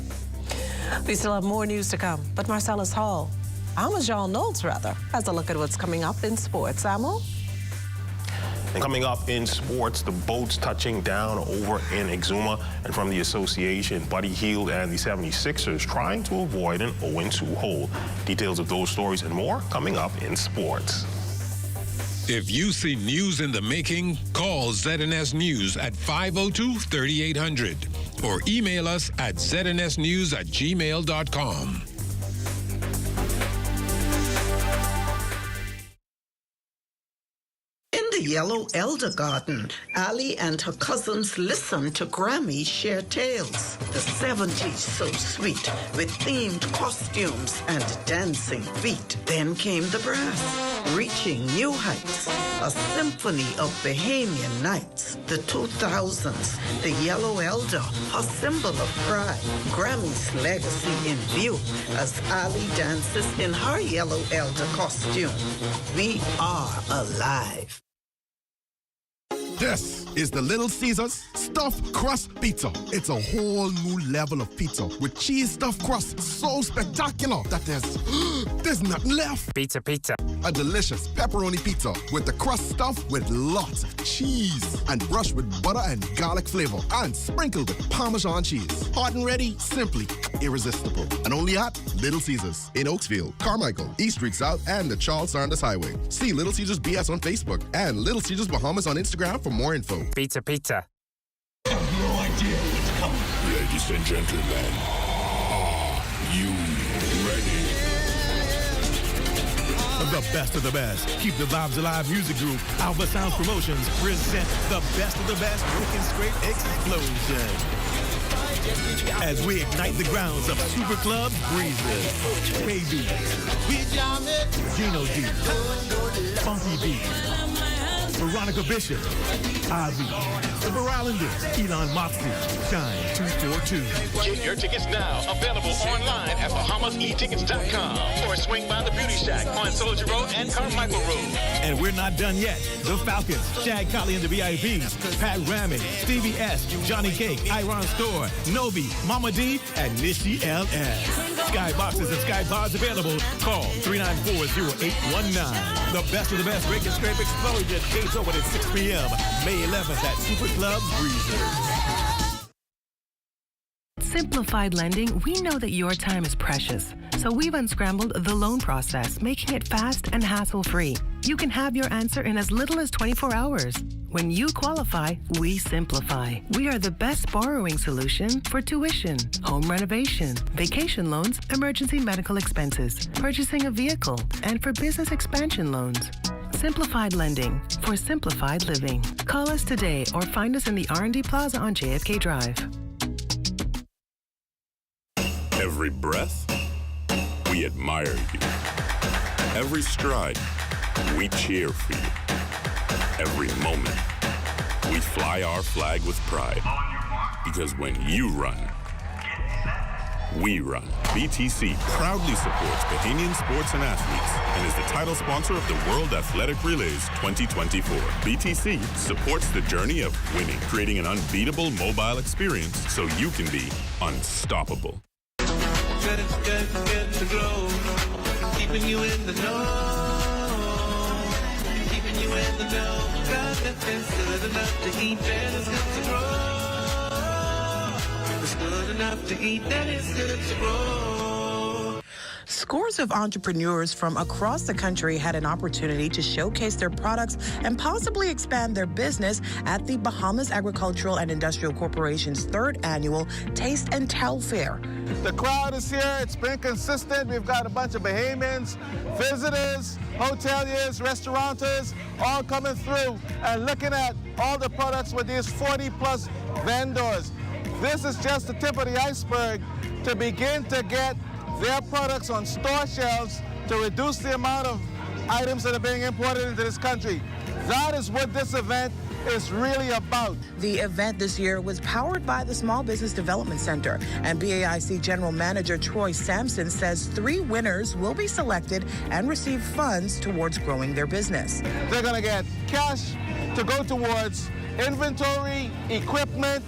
We still have more news to come, but Marcellus Hall, Amajal Knowles rather, has a look at what's coming up in sports. Amo? And coming up in sports, the boats touching down over in Exuma, and from the association, Buddy Hield and the 76ers trying to avoid an 0-2 hole. Details of those stories and more coming up in sports. If you see news in the making, call ZNS News at 502-3800 or email us at znsnews@gmail.com. Yellow Elder Garden, Ali and her cousins listened to Grammy share tales. The 70s so sweet, with themed costumes and dancing feet. Then came the brass, reaching new heights, a symphony of Bahamian nights. The 2000s, the Yellow Elder, a symbol of pride. Grammy's legacy in view as Ali dances in her Yellow Elder costume. We are alive. This is the Little Caesars Stuffed Crust Pizza. It's a whole new level of pizza with cheese stuffed crust so spectacular that there's nothing left. Pizza. A delicious pepperoni pizza with the crust stuffed with lots of cheese and brushed with butter and garlic flavor and sprinkled with Parmesan cheese. Hot and ready, simply irresistible. And only at Little Caesars in Oaksville, Carmichael, East Street South, and the Charles Sanders Highway. See Little Caesars BS on Facebook and Little Caesars Bahamas on Instagram for more info. Pizza. I have no idea what's coming. Ladies and gentlemen, are you ready? The best of the best. Keep the vibes alive music group. Alpha Sounds Promotions present the best of the best Brook and Scrape Explosion. As we ignite the grounds of Super Club Breezes, KB, Gino D, Funky B, Veronica Bishop, Ivy, the Islanders, Elon Moxley, Shine 242. Get your tickets now. Available online at BahamasEtickets.com or swing by the Beauty Shack on Soldier Road and Carmichael Road. And we're not done yet. The Falcons, Shag Collie and the VIPs, Pat Ramey, Stevie S, Johnny Cake, Iron Store, Novi, Mama D, and Nishi LS. Sky boxes and Sky bars available. Call 394-0819. The best of the best Break and Scrape Explosion. Gates open at 6 p.m. May 11th at Super Club Breezers. Simplified Lending, we know that your time is precious. So we've unscrambled the loan process, making it fast and hassle-free. You can have your answer in as little as 24 hours. When you qualify, we simplify. We are the best borrowing solution for tuition, home renovation, vacation loans, emergency medical expenses, purchasing a vehicle, and for business expansion loans. Simplified Lending for simplified living. Call us today or find us in the R&D Plaza on JFK Drive. Every breath, we admire you. Every stride, we cheer for you. Every moment, we fly our flag with pride. Because when you run, we run. BTC proudly supports Bahamian sports and athletes and is the title sponsor of the World Athletic Relays 2024. BTC supports the journey of winning, creating an unbeatable mobile experience so you can be unstoppable. Good to grow. Keeping you in the know. Keeping you in the know. God, it's good enough to eat, then it's good to grow. It's good enough to eat, then it's good to grow. Scores of entrepreneurs from across the country had an opportunity to showcase their products and possibly expand their business at the Bahamas Agricultural and Industrial Corporation's 3rd annual Taste and Tell Fair. The crowd is here. It's been consistent. We've got a bunch of Bahamians, visitors, hoteliers, restaurateurs, all coming through and looking at all the products with these 40-plus vendors. This is just the tip of the iceberg to begin to get their products on store shelves to reduce the amount of items that are being imported into this country. That is what this event is really about. The event this year was powered by the Small Business Development Center, and BAIC General Manager Troy Sampson says 3 winners will be selected and receive funds towards growing their business. They're going to get cash to go towards inventory, equipment,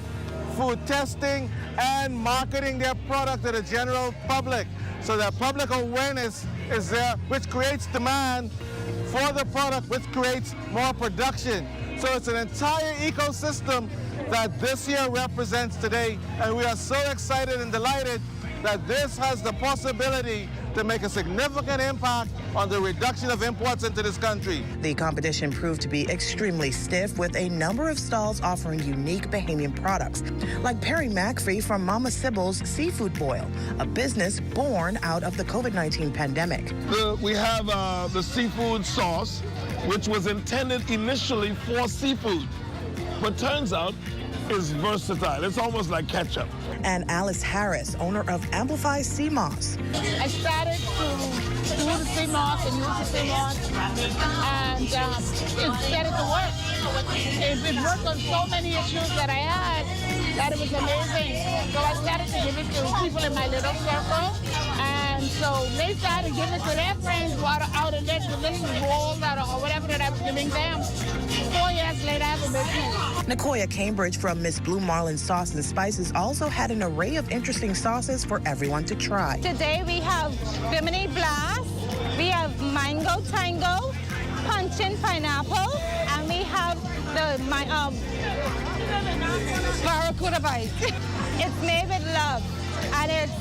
food testing, and marketing their product to the general public. So that public awareness is there, which creates demand for the product, which creates more production. So it's an entire ecosystem that this year represents today, and we are so excited and delighted that this has the possibility to make a significant impact on the reduction of imports into this country. The competition proved to be extremely stiff, with a number of stalls offering unique Bahamian products, like Perry McPhee from Mama Sybil's Seafood Boil, a business born out of the COVID-19 pandemic. We have the seafood sauce, which was intended initially for seafood, but turns out is versatile. It's almost like ketchup. And Alice Harris, owner of Amplify Sea Moss. I started to do the sea moss and use the sea moss, and it started to work. It worked on so many issues that I had that it was amazing. So I started to give it to people in my little circle, and so they started giving it to their friends out of the little rolls or whatever that I was giving them. 4 years later, I have a business. Nicoya Cambridge from Miss Blue Marlin Sauce and Spices also had an array of interesting sauces for everyone to try. Today we have Bimini Blast, we have Mango Tango, Punchin Pineapple, and we have the Barracuda Bites. It's made with love, and it's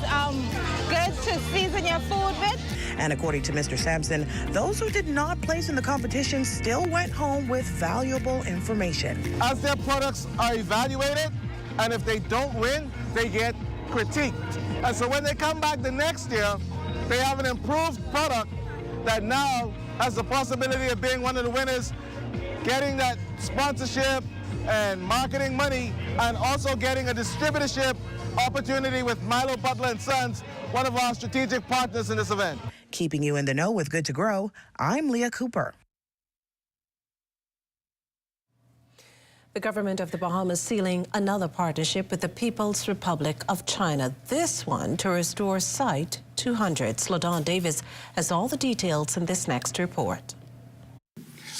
good to season your food with. And according to Mr. Sampson, those who did not place in the competition still went home with valuable information. As their products are evaluated, and if they don't win, they get critiqued. And so when they come back the next year, they have an improved product that now has the possibility of being one of the winners, getting that sponsorship and marketing money, and also getting a distributorship opportunity with Milo Butler & Sons, one of our strategic partners in this event. Keeping you in the know with Good to Grow, I'm Leah Cooper. The government of the Bahamas sealing another partnership with the People's Republic of China. This one to restore Site 200. Slodan Davis has all the details in this next report.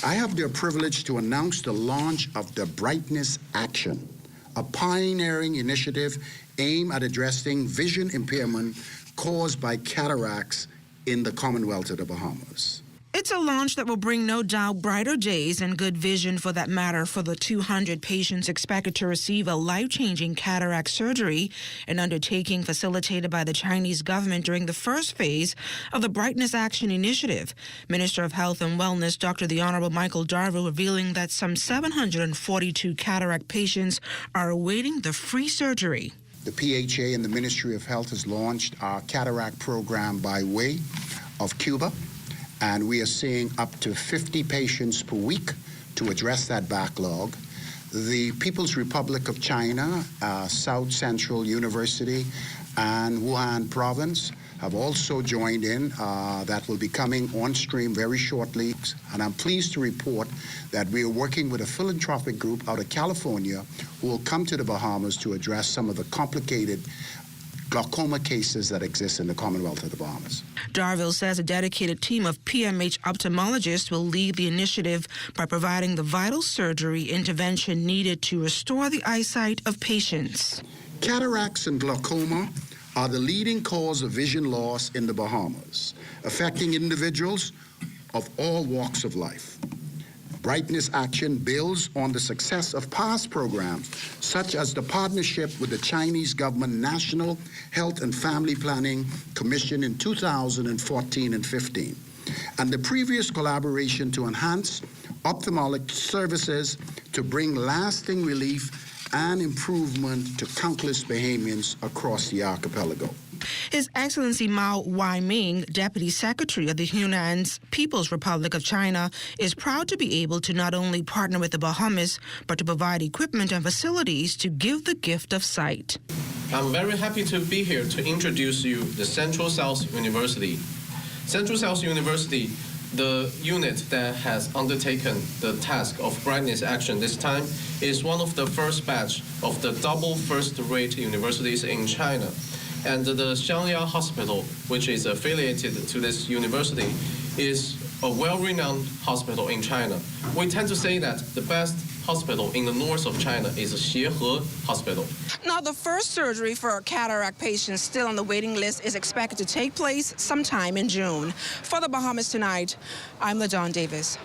I have the privilege to announce the launch of the Brightness Action, a pioneering initiative aimed at addressing vision impairment caused by cataracts in the Commonwealth of the Bahamas. It's a launch that will bring, no doubt, brighter days and good vision, for that matter, for the 200 patients expected to receive a life-changing cataract surgery, an undertaking facilitated by the Chinese government during the first phase of the Brightness Action Initiative. Minister of Health and Wellness, Dr. the Honorable Michael Darville, revealing that some 742 cataract patients are awaiting the free surgery. The PHA and the Ministry of Health has launched our cataract program by way of Cuba, and we are seeing up to 50 patients per week to address that backlog. The People's Republic of China, South Central University, and Wuhan Province have also joined in. That will be coming on stream very shortly. And I'm pleased to report that we are working with a philanthropic group out of California who will come to the Bahamas to address some of the complicated glaucoma cases that exist in the Commonwealth of the Bahamas. Darville says a dedicated team of PMH ophthalmologists will lead the initiative by providing the vital surgery intervention needed to restore the eyesight of patients. Cataracts and glaucoma are the leading cause of vision loss in the Bahamas, affecting individuals of all walks of life. Brightness Action builds on the success of past programs, such as the partnership with the Chinese government National Health and Family Planning Commission in 2014 and 15, and the previous collaboration to enhance ophthalmic services to bring lasting relief and improvement to countless Bahamians across the archipelago. His Excellency Mao Wai-ming, Deputy Secretary of the Hunan People's Republic of China, is proud to be able to not only partner with the Bahamas, but to provide equipment and facilities to give the gift of sight. I'm very happy to be here to introduce you the Central South University. Central South University, the unit that has undertaken the task of brightness action this time, is one of the first batch of the double first-rate universities in China. And the Xiangya Hospital, which is affiliated to this university, is a well-renowned hospital in China. We tend to say that the best hospital in the north of China is Xiehe Hospital. Now, the first surgery for cataract patients still on the waiting list is expected to take place sometime in June. For the Bahamas Tonight, I'm LaDawn Davis.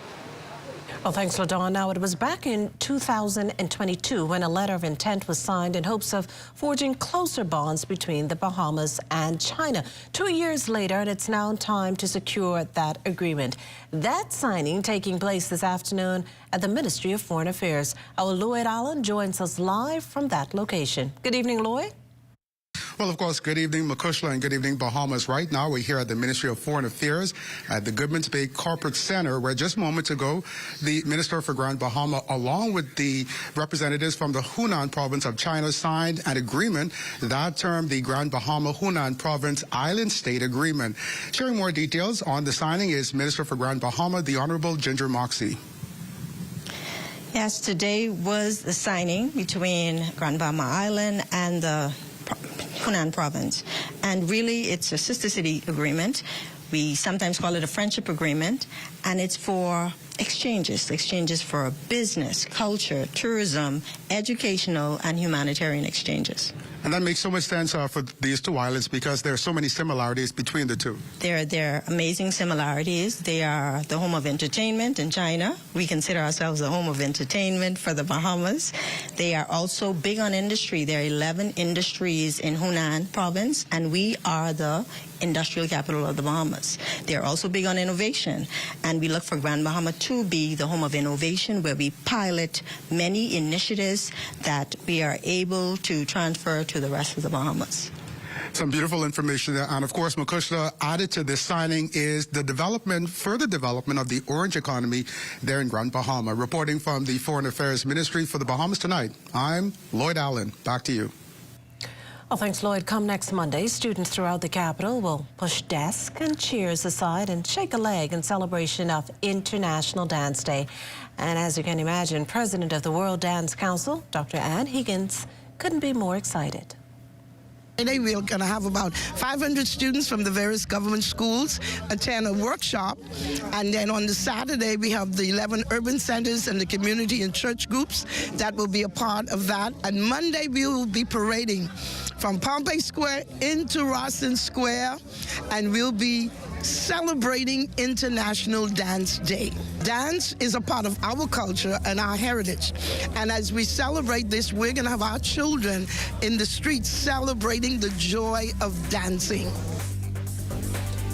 Well, thanks, LaDawn. Now, it was back in 2022 when a letter of intent was signed in hopes of forging closer bonds between the Bahamas and China. 2 years later, and it's now time to secure that agreement. That signing taking place this afternoon at the Ministry of Foreign Affairs. Our Lloyd Allen joins us live from that location. Good evening, Lloyd. Well, of course, good evening, Makushla, and good evening, Bahamas. Right now, we're here at the Ministry of Foreign Affairs at the Goodman's Bay Corporate Center, where just moments ago, the Minister for Grand Bahama, along with the representatives from the Hunan province of China, signed an agreement that termed the Grand Bahama Hunan Province Island State Agreement. Sharing more details on the signing is Minister for Grand Bahama, the Honorable Ginger Moxie. Yes, today was the signing between Grand Bahama Island and the Hunan province, and really it's a sister city agreement. We sometimes call it a friendship agreement, and it's for exchanges for business, culture, tourism, educational, and humanitarian exchanges. And that makes so much sense for these two islands because there are so many similarities between the two. There are amazing similarities. They are the home of entertainment in China. We consider ourselves the home of entertainment for the Bahamas. They are also big on industry. There are 11 industries in Hunan province, and we are the industrial capital of the Bahamas. They're also big on innovation, and we look for Grand Bahama to be the home of innovation, where we pilot many initiatives that we are able to transfer to the rest of the Bahamas. Some beautiful information there. And of course, Makushla, added to this signing is the further development of the orange economy there in Grand Bahama. Reporting from the Foreign Affairs Ministry for the Bahamas Tonight, I'm Lloyd Allen. Back to you. Well, thanks, Lloyd. Come next Monday, students throughout the capital will push desks and chairs aside and shake a leg in celebration of International Dance Day. And as you can imagine, President of the World Dance Council, Dr. Ann Higgins, couldn't be more excited. Today we're going to have about 500 students from the various government schools attend a workshop, and then on the Saturday we have the 11 urban centers and the community and church groups that will be a part of that. And Monday we will be parading from Pompey Square into Rawson Square, and we'll be celebrating International Dance Day. Dance is a part of our culture and our heritage, and as we celebrate this, we're going to have our children in the streets celebrating the joy of dancing.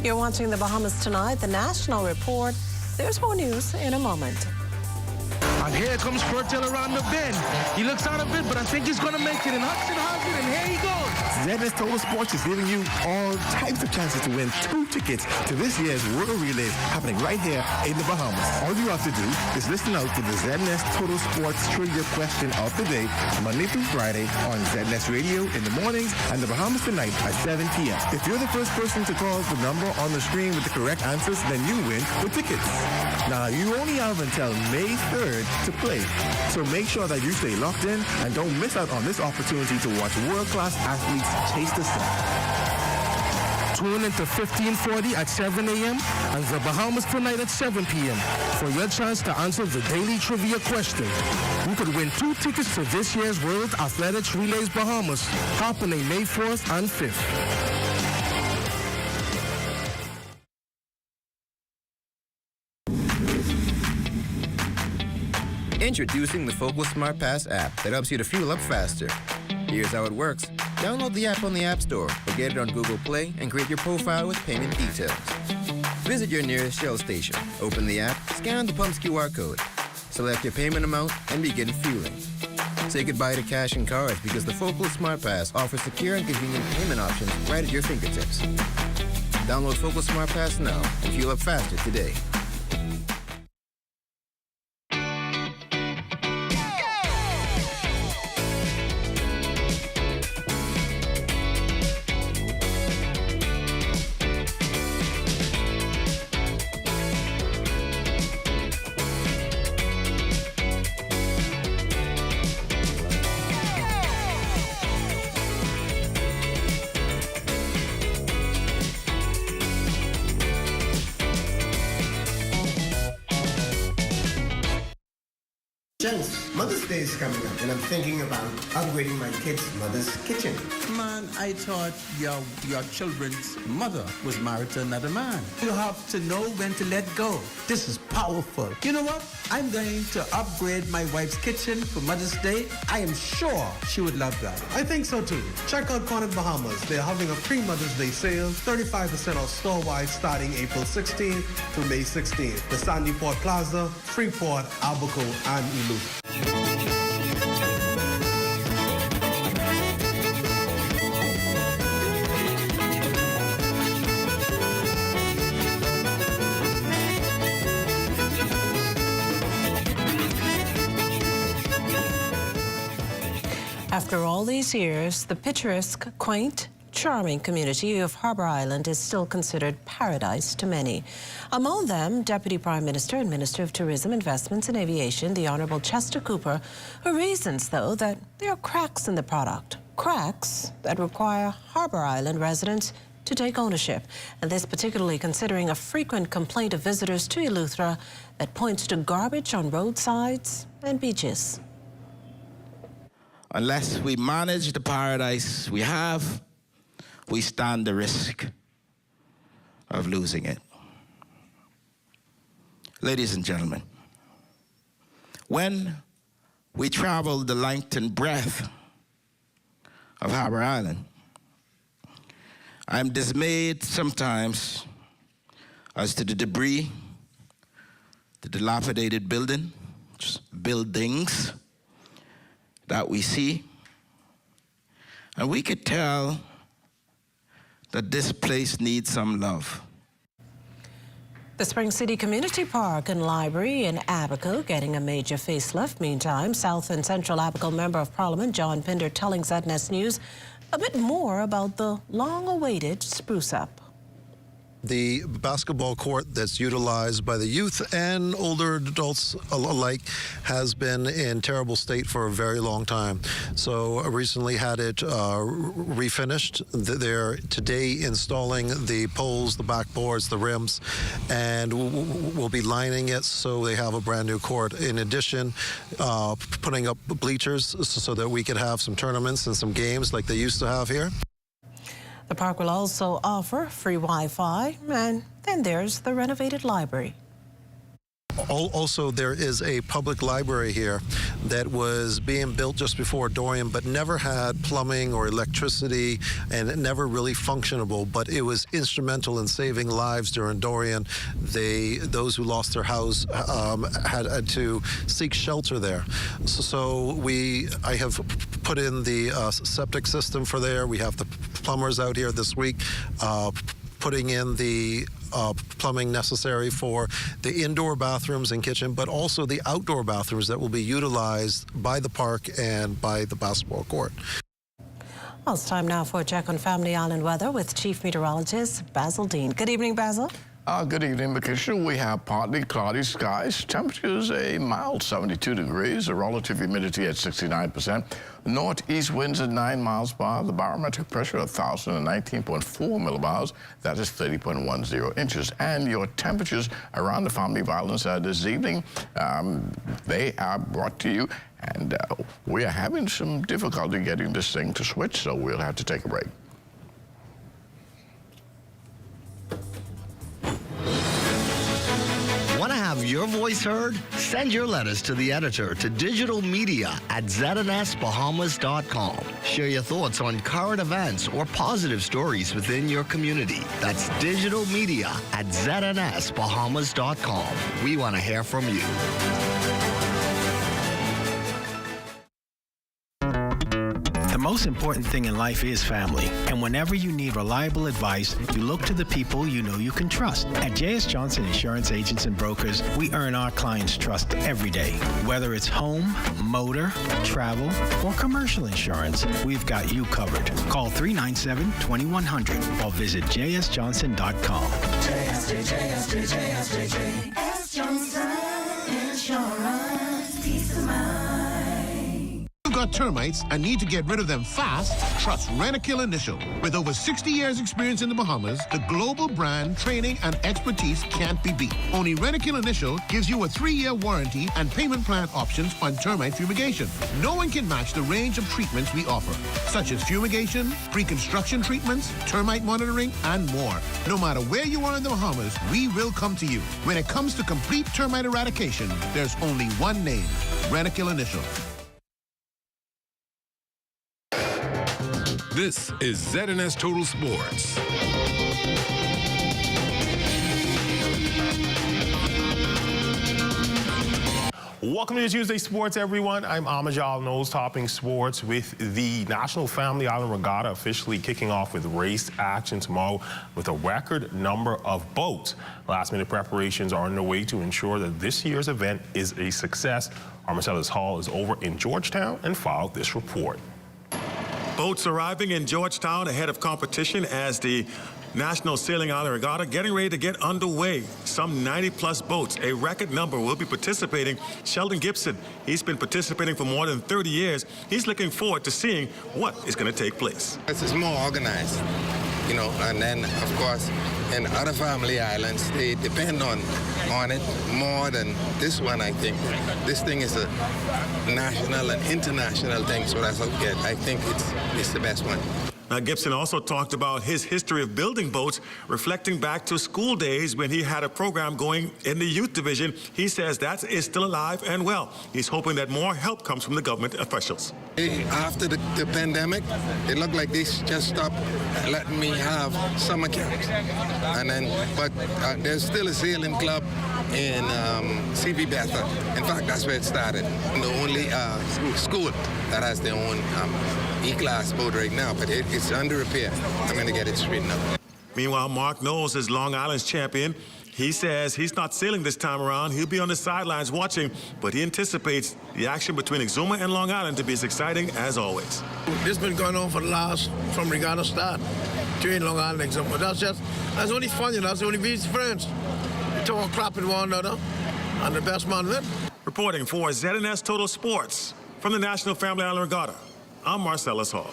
You're watching the Bahamas Tonight, the National Report. There's more news in a moment. And here comes Fertel around the bend. He looks out a bit, but I think he's going to make it in Hudson Hazard, and here he goes. ZS Total Sports is giving you all types of chances to win 2 tickets to this year's World Relay happening right here in the Bahamas. All you have to do is listen out to the ZNS Total Sports Trivia Question of the Day, Monday through Friday on ZNS Radio in the mornings and the Bahamas Tonight at 7 p.m. If you're the first person to call the number on the screen with the correct answers, then you win the tickets. Now, you only have until May 3rd to play. So make sure that you stay locked in and don't miss out on this opportunity to watch world-class athletes chase the sun. Tune into 1540 at 7 a.m. and the Bahamas tonight at 7 p.m. for your chance to answer the daily trivia question. You could win 2 tickets to this year's World Athletics Relays Bahamas, happening May 4th and 5th. Introducing the Focal Smart Pass app that helps you to fuel up faster. Here's how it works. Download the app on the App Store or get it on Google Play and create your profile with payment details. Visit your nearest Shell station, open the app, scan the pump's QR code, select your payment amount, and begin fueling. Say goodbye to cash and cards because the Focal Smart Pass offers secure and convenient payment options right at your fingertips. Download Focal Smart Pass now and fuel up faster today. Mother's Day is coming up, and I'm thinking about upgrading my kids' mother's kitchen. Man, I thought your children's mother was married to another man. You have to know when to let go. This is powerful. You know what? I'm going to upgrade my wife's kitchen for Mother's Day. I am sure she would love that. I think so too. Check out China-Bahamas. They're having a pre-Mother's Day sale, 35% off store-wide starting April 16th through May 16th. The Sandy Port Plaza, Freeport, Albuquerque, and Ilu. After all these years, the picturesque, quaint, charming community of Harbor Island is still considered paradise to many. Among them, Deputy Prime Minister and Minister of Tourism, Investments and Aviation, the Honourable Chester Cooper, who reasons, though, that there are cracks in the product, cracks that require Harbor Island residents to take ownership, and this particularly considering a frequent complaint of visitors to Eleuthera that points to garbage on roadsides and beaches. Unless we manage the paradise we have, we stand the risk of losing it. Ladies and gentlemen, when we travel the length and breadth of Harbor Island, I'm dismayed sometimes as to the debris, the dilapidated buildings that we see, and we could tell that this place needs some love. The Spring City Community Park and Library in Abaco getting a major facelift. Meantime, South and Central Abaco Member of Parliament John Pinder telling ZNS News a bit more about the long-awaited spruce-up. The basketball court that's utilized by the youth and older adults alike has been in terrible state for a very long time. So I recently had it refinished. They're today installing the poles, the backboards, the rims, and we'll be lining it so they have a brand new court. In addition, putting up bleachers so that we could have some tournaments and some games like they used to have here. The park will also offer free Wi-Fi, and then there's the renovated library. Also, there is a public library here that was being built just before Dorian, but never had plumbing or electricity, and it never really functionable, but it was instrumental in saving lives during Dorian. Those who lost their house had to seek shelter there. So I have put in the septic system for there. We have the plumbers out here this week putting in the plumbing necessary for the indoor bathrooms and kitchen, but also the outdoor bathrooms that will be utilized by the park and by the basketball court. Well, it's time now for a check on Family Island weather with Chief Meteorologist Basil Dean. Good evening, Basil. Good evening, Lakeisha. We have partly cloudy skies. Temperatures a mild 72 degrees, a relative humidity at 69%. Northeast winds at 9 miles per hour. The barometric pressure 1,019.4 millibars. That is 30.10 inches. And your temperatures around the family violence this evening, they are brought to you. And we are having some difficulty getting this thing to switch, so we'll have to take a break. Want to have your voice heard? Send your letters to the editor to digitalmedia@znsbahamas.com. Share your thoughts on current events or positive stories within your community. That's digitalmedia@znsbahamas.com. We want to hear from you. The most important thing in life is family. And whenever you need reliable advice, you look to the people you know you can trust. At J.S. Johnson Insurance Agents and Brokers, we earn our clients' trust every day. Whether it's home, motor, travel, or commercial insurance, we've got you covered. Call 397-2100 or visit jsjohnson.com. JS Johnson Insurance, peace of mind. Got termites and need to get rid of them fast? Trust Rentokil Initial. With over 60 years experience in the Bahamas, the global brand, training, and expertise can't be beat. Only Rentokil Initial gives you a 3-year warranty and payment plan options on termite fumigation. No one can match the range of treatments we offer, such as fumigation, pre-construction treatments, termite monitoring, and more. No matter where you are in the Bahamas, we will come to you. When it comes to complete termite eradication, there's only one name, Rentokil Initial. This is ZNS Total Sports. Welcome to Tuesday Sports, everyone. I'm Amajal Knowles, topping sports with the National Family Island Regatta officially kicking off with race action tomorrow with a record number of boats. Last-minute preparations are underway to ensure that this year's event is a success. Our Marcellus Hall is over in Georgetown and filed this report. Boats arriving in Georgetown ahead of competition as the National Sailing Island Regatta getting ready to get underway. Some 90-plus boats, a record number, will be participating. Sheldon Gibson, he's been participating for more than 30 years. He's looking forward to seeing what is going to take place. This is more organized, you know, and then, of course, in other family islands, they depend on it more than this one, I think. This thing is a national and international thing, so that's okay. I think it's the best one. Now, Gibson also talked about his history of building boats, reflecting back to school days when he had a program going in the youth division. He says that is still alive and well. He's hoping that more help comes from the government officials. After the pandemic, it looked like they just stopped letting me have summer camps. And then, but there's still a sailing club in CV Bethel. In fact, that's where it started. The only school that has their own E-class boat right now, but it's under repair. I'm going to get it straightened up. Meanwhile, Mark Knowles is Long Island's champion. He says he's not sailing this time around. He'll be on the sidelines watching, but he anticipates the action between Exuma and Long Island to be as exciting as always. This has been going on from regatta start, between Long Island and Exuma. That's only fun, you know, that's only these friends. We talk crap with one another, and the best man win. Reporting for ZNS Total Sports from the National Family Island Regatta, I'm Marcellus Hall.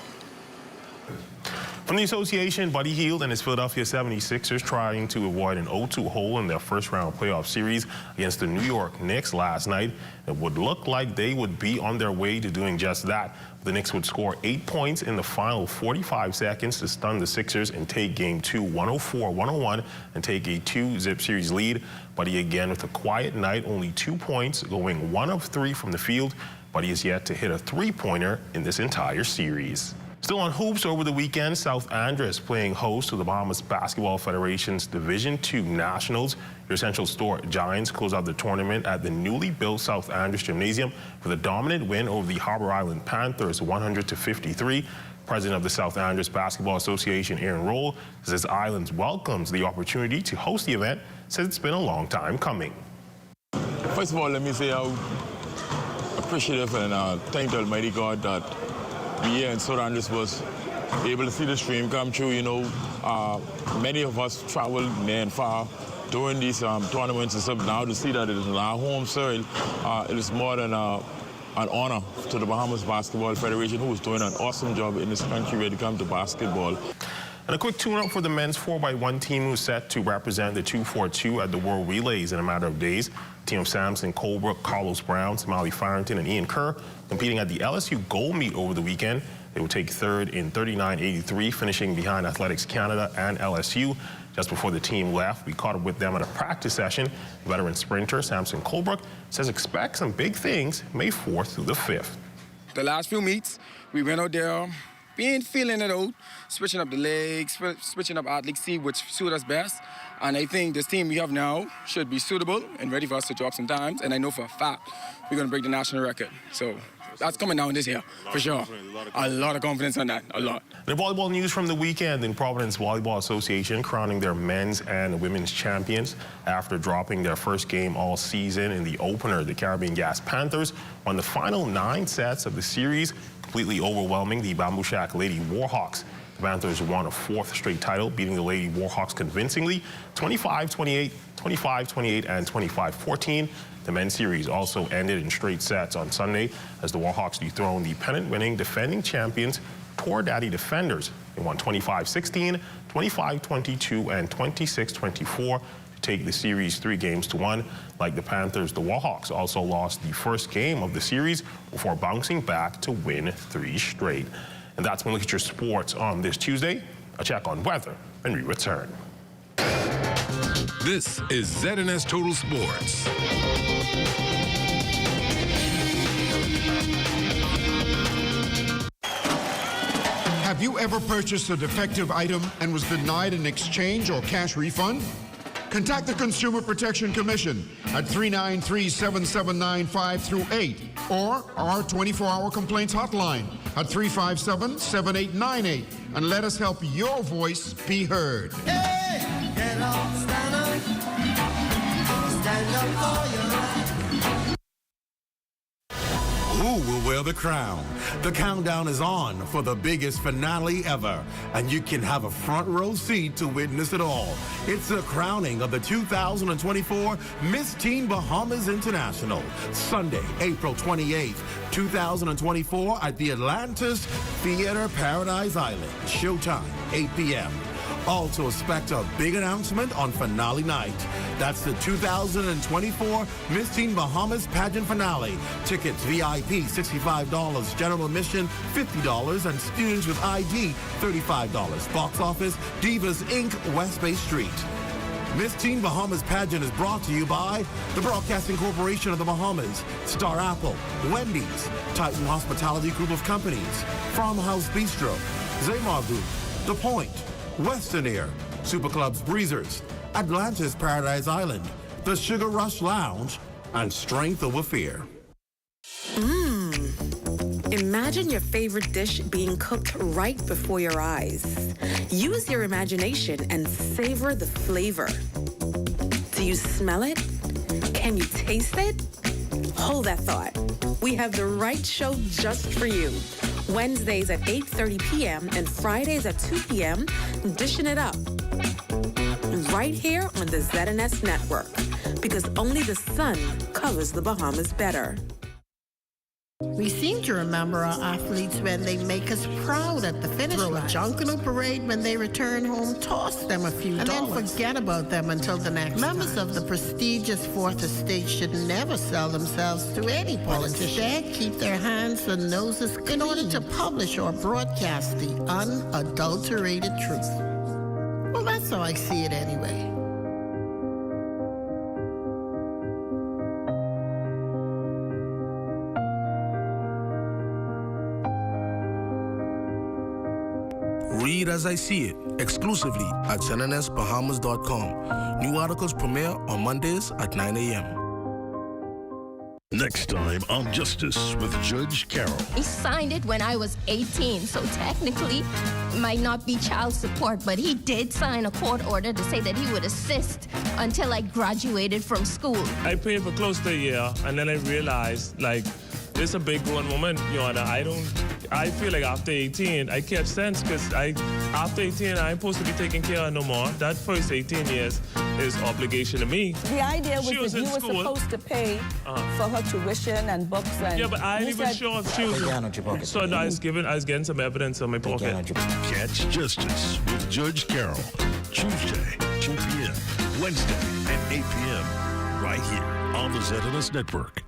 From the association, Buddy Hield and his Philadelphia 76ers trying to avoid an 0-2 hole in their first-round playoff series against the New York Knicks last night. It would look like they would be on their way to doing just that. The Knicks would score 8 points in the final 45 seconds to stun the Sixers and take Game 2 104-101 and take a 2-zip series lead. Buddy again with a quiet night, only 2 points, going 1 of 3 from the field. Buddy is yet to hit a three-pointer in this entire series. Still on hoops over the weekend, South Andres playing host to the Bahamas Basketball Federation's Division II Nationals. Your Central Store Giants close out the tournament at the newly built South Andres Gymnasium with a dominant win over the Harbor Island Panthers 100-53. President of the South Andres Basketball Association, Aaron Roll, says Islands welcomes the opportunity to host the event, says it's been a long time coming. First of all, let me say how appreciative and thank the Almighty God that we here in South Andres was able to see this dream come true. You know, many of us traveled near and far during these tournaments and stuff. Now to see that it is on our home soil, it is more than an honor to the Bahamas Basketball Federation, who is doing an awesome job in this country when it comes to basketball. And a quick tune-up for the men's 4x1 team who's set to represent the 242 at the World Relays in a matter of days. The team of Samson Colebrook, Carlos Brown, Somali Farrington, and Ian Kerr competing at the LSU Gold Meet over the weekend. They will take third in 39.83, finishing behind Athletics Canada and LSU. Just before the team left, we caught up with them at a practice session. Veteran sprinter Samson Colebrook says expect some big things May 4th through the 5th. The last few meets, we went out there, feeling it out, switching up the legs, switching up athletes, see which suit us best. And I think this team we have now should be suitable and ready for us to drop some times. And I know for a fact we're going to break the national record. So that's coming down this year, for sure. A lot of confidence on that, a lot. The volleyball news from the weekend: in Providence Volleyball Association crowning their men's and women's champions. After dropping their first game all season in the opener, the Caribbean Gas Panthers won the final 9 sets of the series, completely overwhelming the Bamboo Shack Lady Warhawks. The Panthers won a 4th straight title, beating the Lady Warhawks convincingly, 25-28, 25-28, and 25-14. The men's series also ended in straight sets on Sunday as the Warhawks dethroned the pennant-winning defending champions, Tour Daddy Defenders. They won 25-16, 25-22, and 26-24 to take the series 3-1. Like the Panthers, the Warhawks also lost the first game of the series before bouncing back to win 3 straight. And that's when we look at your sports on this Tuesday. A check on weather and we return. This is ZNS Total Sports. Have you ever purchased a defective item and was denied an exchange or cash refund? Contact the Consumer Protection Commission at 393-7795-8 or our 24-hour complaints hotline at 357-7898 and let us help your voice be heard. Hey, get up, stand up for your right. Who will wear the crown? The countdown is on for the biggest finale ever, and you can have a front row seat to witness it all. It's the crowning of the 2024 Miss Teen Bahamas International, Sunday, April 28th, 2024 at the Atlantis Theater Paradise Island. Showtime, 8 p.m. Also expect a big announcement on finale night. That's the 2024 Miss Teen Bahamas pageant finale. Tickets VIP $65, general admission $50, and students with ID $35. Box office Divas Inc., West Bay Street. Miss Teen Bahamas pageant is brought to you by the Broadcasting Corporation of the Bahamas, Star Apple, Wendy's, Titan Hospitality Group of Companies, Farmhouse Bistro, Zaymar Group, The Point, Western Air, Superclubs Breezers, Atlantis Paradise Island, the Sugar Rush Lounge, and Strength Over Fear. Imagine your favorite dish being cooked right before your eyes. Use your imagination and savor the flavor. Do you smell it? Can you taste it? Hold that thought. We have the right show just for you. Wednesdays at 8:30 p.m. and Fridays at 2 p.m., dishing it up. Right here on the ZNS Network, because only the sun covers the Bahamas better. We seem to remember our athletes when they make us proud at the finish line. Throw a Junkanoo parade when they return home, toss them a few dollars. And then forget about them until the next Members of the prestigious Fourth Estate should never sell themselves to any politician. Instead, keep their hands and noses clean in order to publish or broadcast the unadulterated truth. Well, that's how I see it anyway. Read as I see it, exclusively at ZNSBahamas.com. New articles premiere on Mondays at 9 a.m. Next time on Justice with Judge Carroll. He signed it when I was 18, so technically it might not be child support, but he did sign a court order to say that he would assist until I graduated from school. I paid for close to a year, and then I realized, like, it's a big grown woman, you know, and I feel like after 18, I catch sense because after 18, I ain't supposed to be taking care of no more. That first 18 years is obligation to me. The idea was She that you were in school. supposed to pay for her tuition and books and... Yeah, but I ain't even sure if she was... So no, I was getting some evidence on my pocket. Catch Justice with Judge Carroll. Tuesday, 2 p.m. Wednesday at 8 p.m. Right here on the ZNS Network.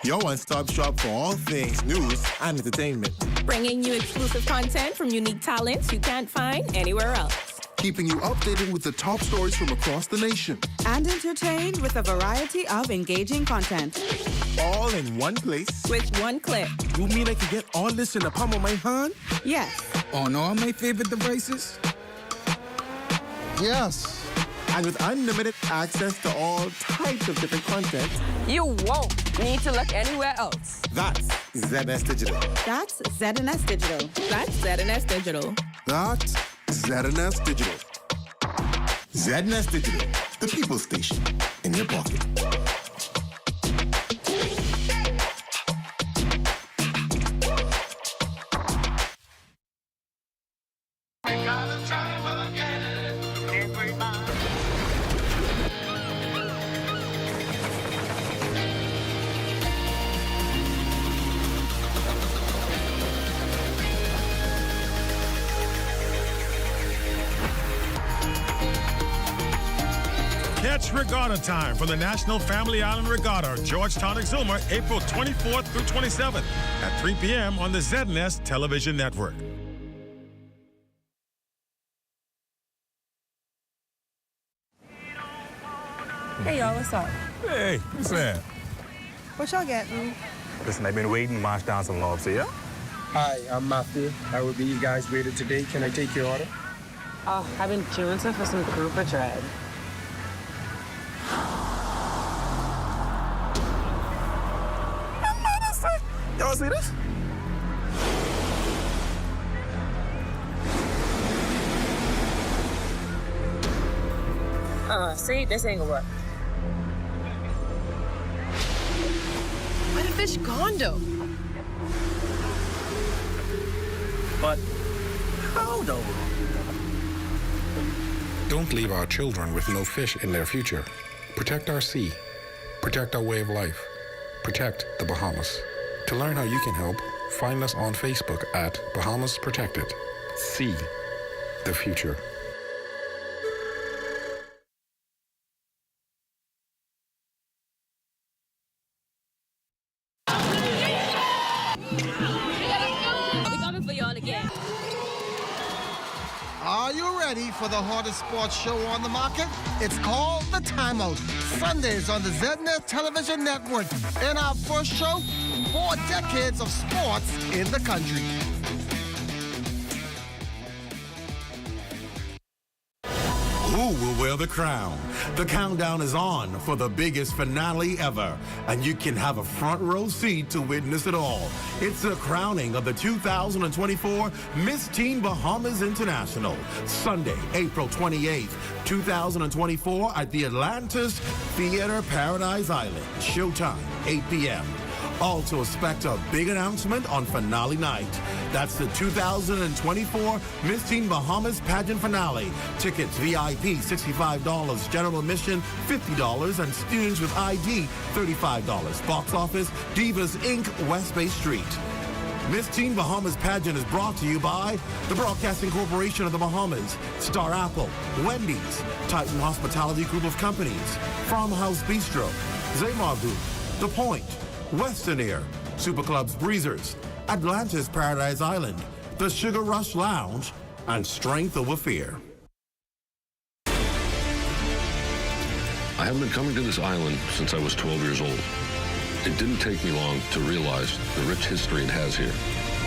Your one-stop shop for all things news and entertainment. Bringing you exclusive content from unique talents you can't find anywhere else. Keeping you updated with the top stories from across the nation. And entertained with a variety of engaging content. All in one place. With one click. You mean I can get all this in the palm of my hand? Yes. On all my favorite devices? Yes. And with unlimited access to all types of different content. You won't need to look anywhere else. That's ZNS Digital. That's ZNS Digital. That's ZNS Digital. That's ZNS Digital. ZNS Digital, the people station in your pocket. Catch Regatta Time from the National Family Island Regatta, Georgetown Exuma, April 24th through 27th at 3 p.m. on the ZNS Television Network. Hey, y'all, what's up? Hey, what's that? What y'all getting? Listen, I've been waiting to march down some lobs here. Hi, I'm Matthew. I will be you guys waited today. Can I take your order? Oh, I've been queuing for some grouper tread. Y'all see this? See, this ain't gonna work. Where the fish gone, though? But how, though? Don't leave our children with no fish in their future. Protect our sea. Protect our way of life. Protect the Bahamas. To learn how you can help, find us on Facebook at Bahamas Protected. See the future. I'll be coming for y'all again. Are you ready for the hardest sports show on the market? It's called The Timeout. Sundays on the ZNS Television Network. In our first show, 4 decades of sports in the country. Who will wear the crown? The countdown is on for the biggest finale ever, and you can have a front row seat to witness it all. It's the crowning of the 2024 Miss Teen Bahamas International, Sunday, April 28th, 2024 at the Atlantis Theater Paradise Island. Showtime, 8 p.m. Also expect a big announcement on finale night. That's the 2024 Miss Teen Bahamas pageant finale. Tickets VIP $65, general admission $50, and students with ID $35. Box office Divas Inc. West Bay Street. Miss Teen Bahamas pageant is brought to you by the Broadcasting Corporation of the Bahamas, Star Apple, Wendy's, Titan Hospitality Group of Companies, Farmhouse Bistro, Zaymar Group, The Point, Western Air, Superclubs Breezers, Atlantis Paradise Island, the Sugar Rush Lounge, and Strength Over Fear. I have been coming to this island since I was 12 years old. It didn't take me long to realize the rich history it has here.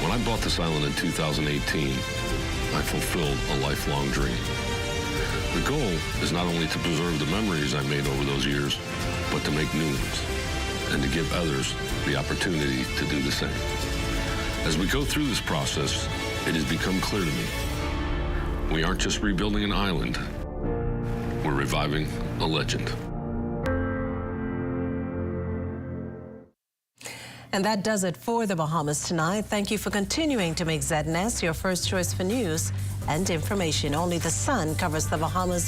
When I bought this island in 2018, I fulfilled a lifelong dream. The goal is not only to preserve the memories I made over those years, but to make new ones, and to give others the opportunity to do the same. As we go through this process, it has become clear to me We aren't just rebuilding an island. We're reviving a legend. And that does it for the Bahamas tonight. Thank you for continuing to make ZNS your first choice for news and information. Only the Sun covers the Bahamas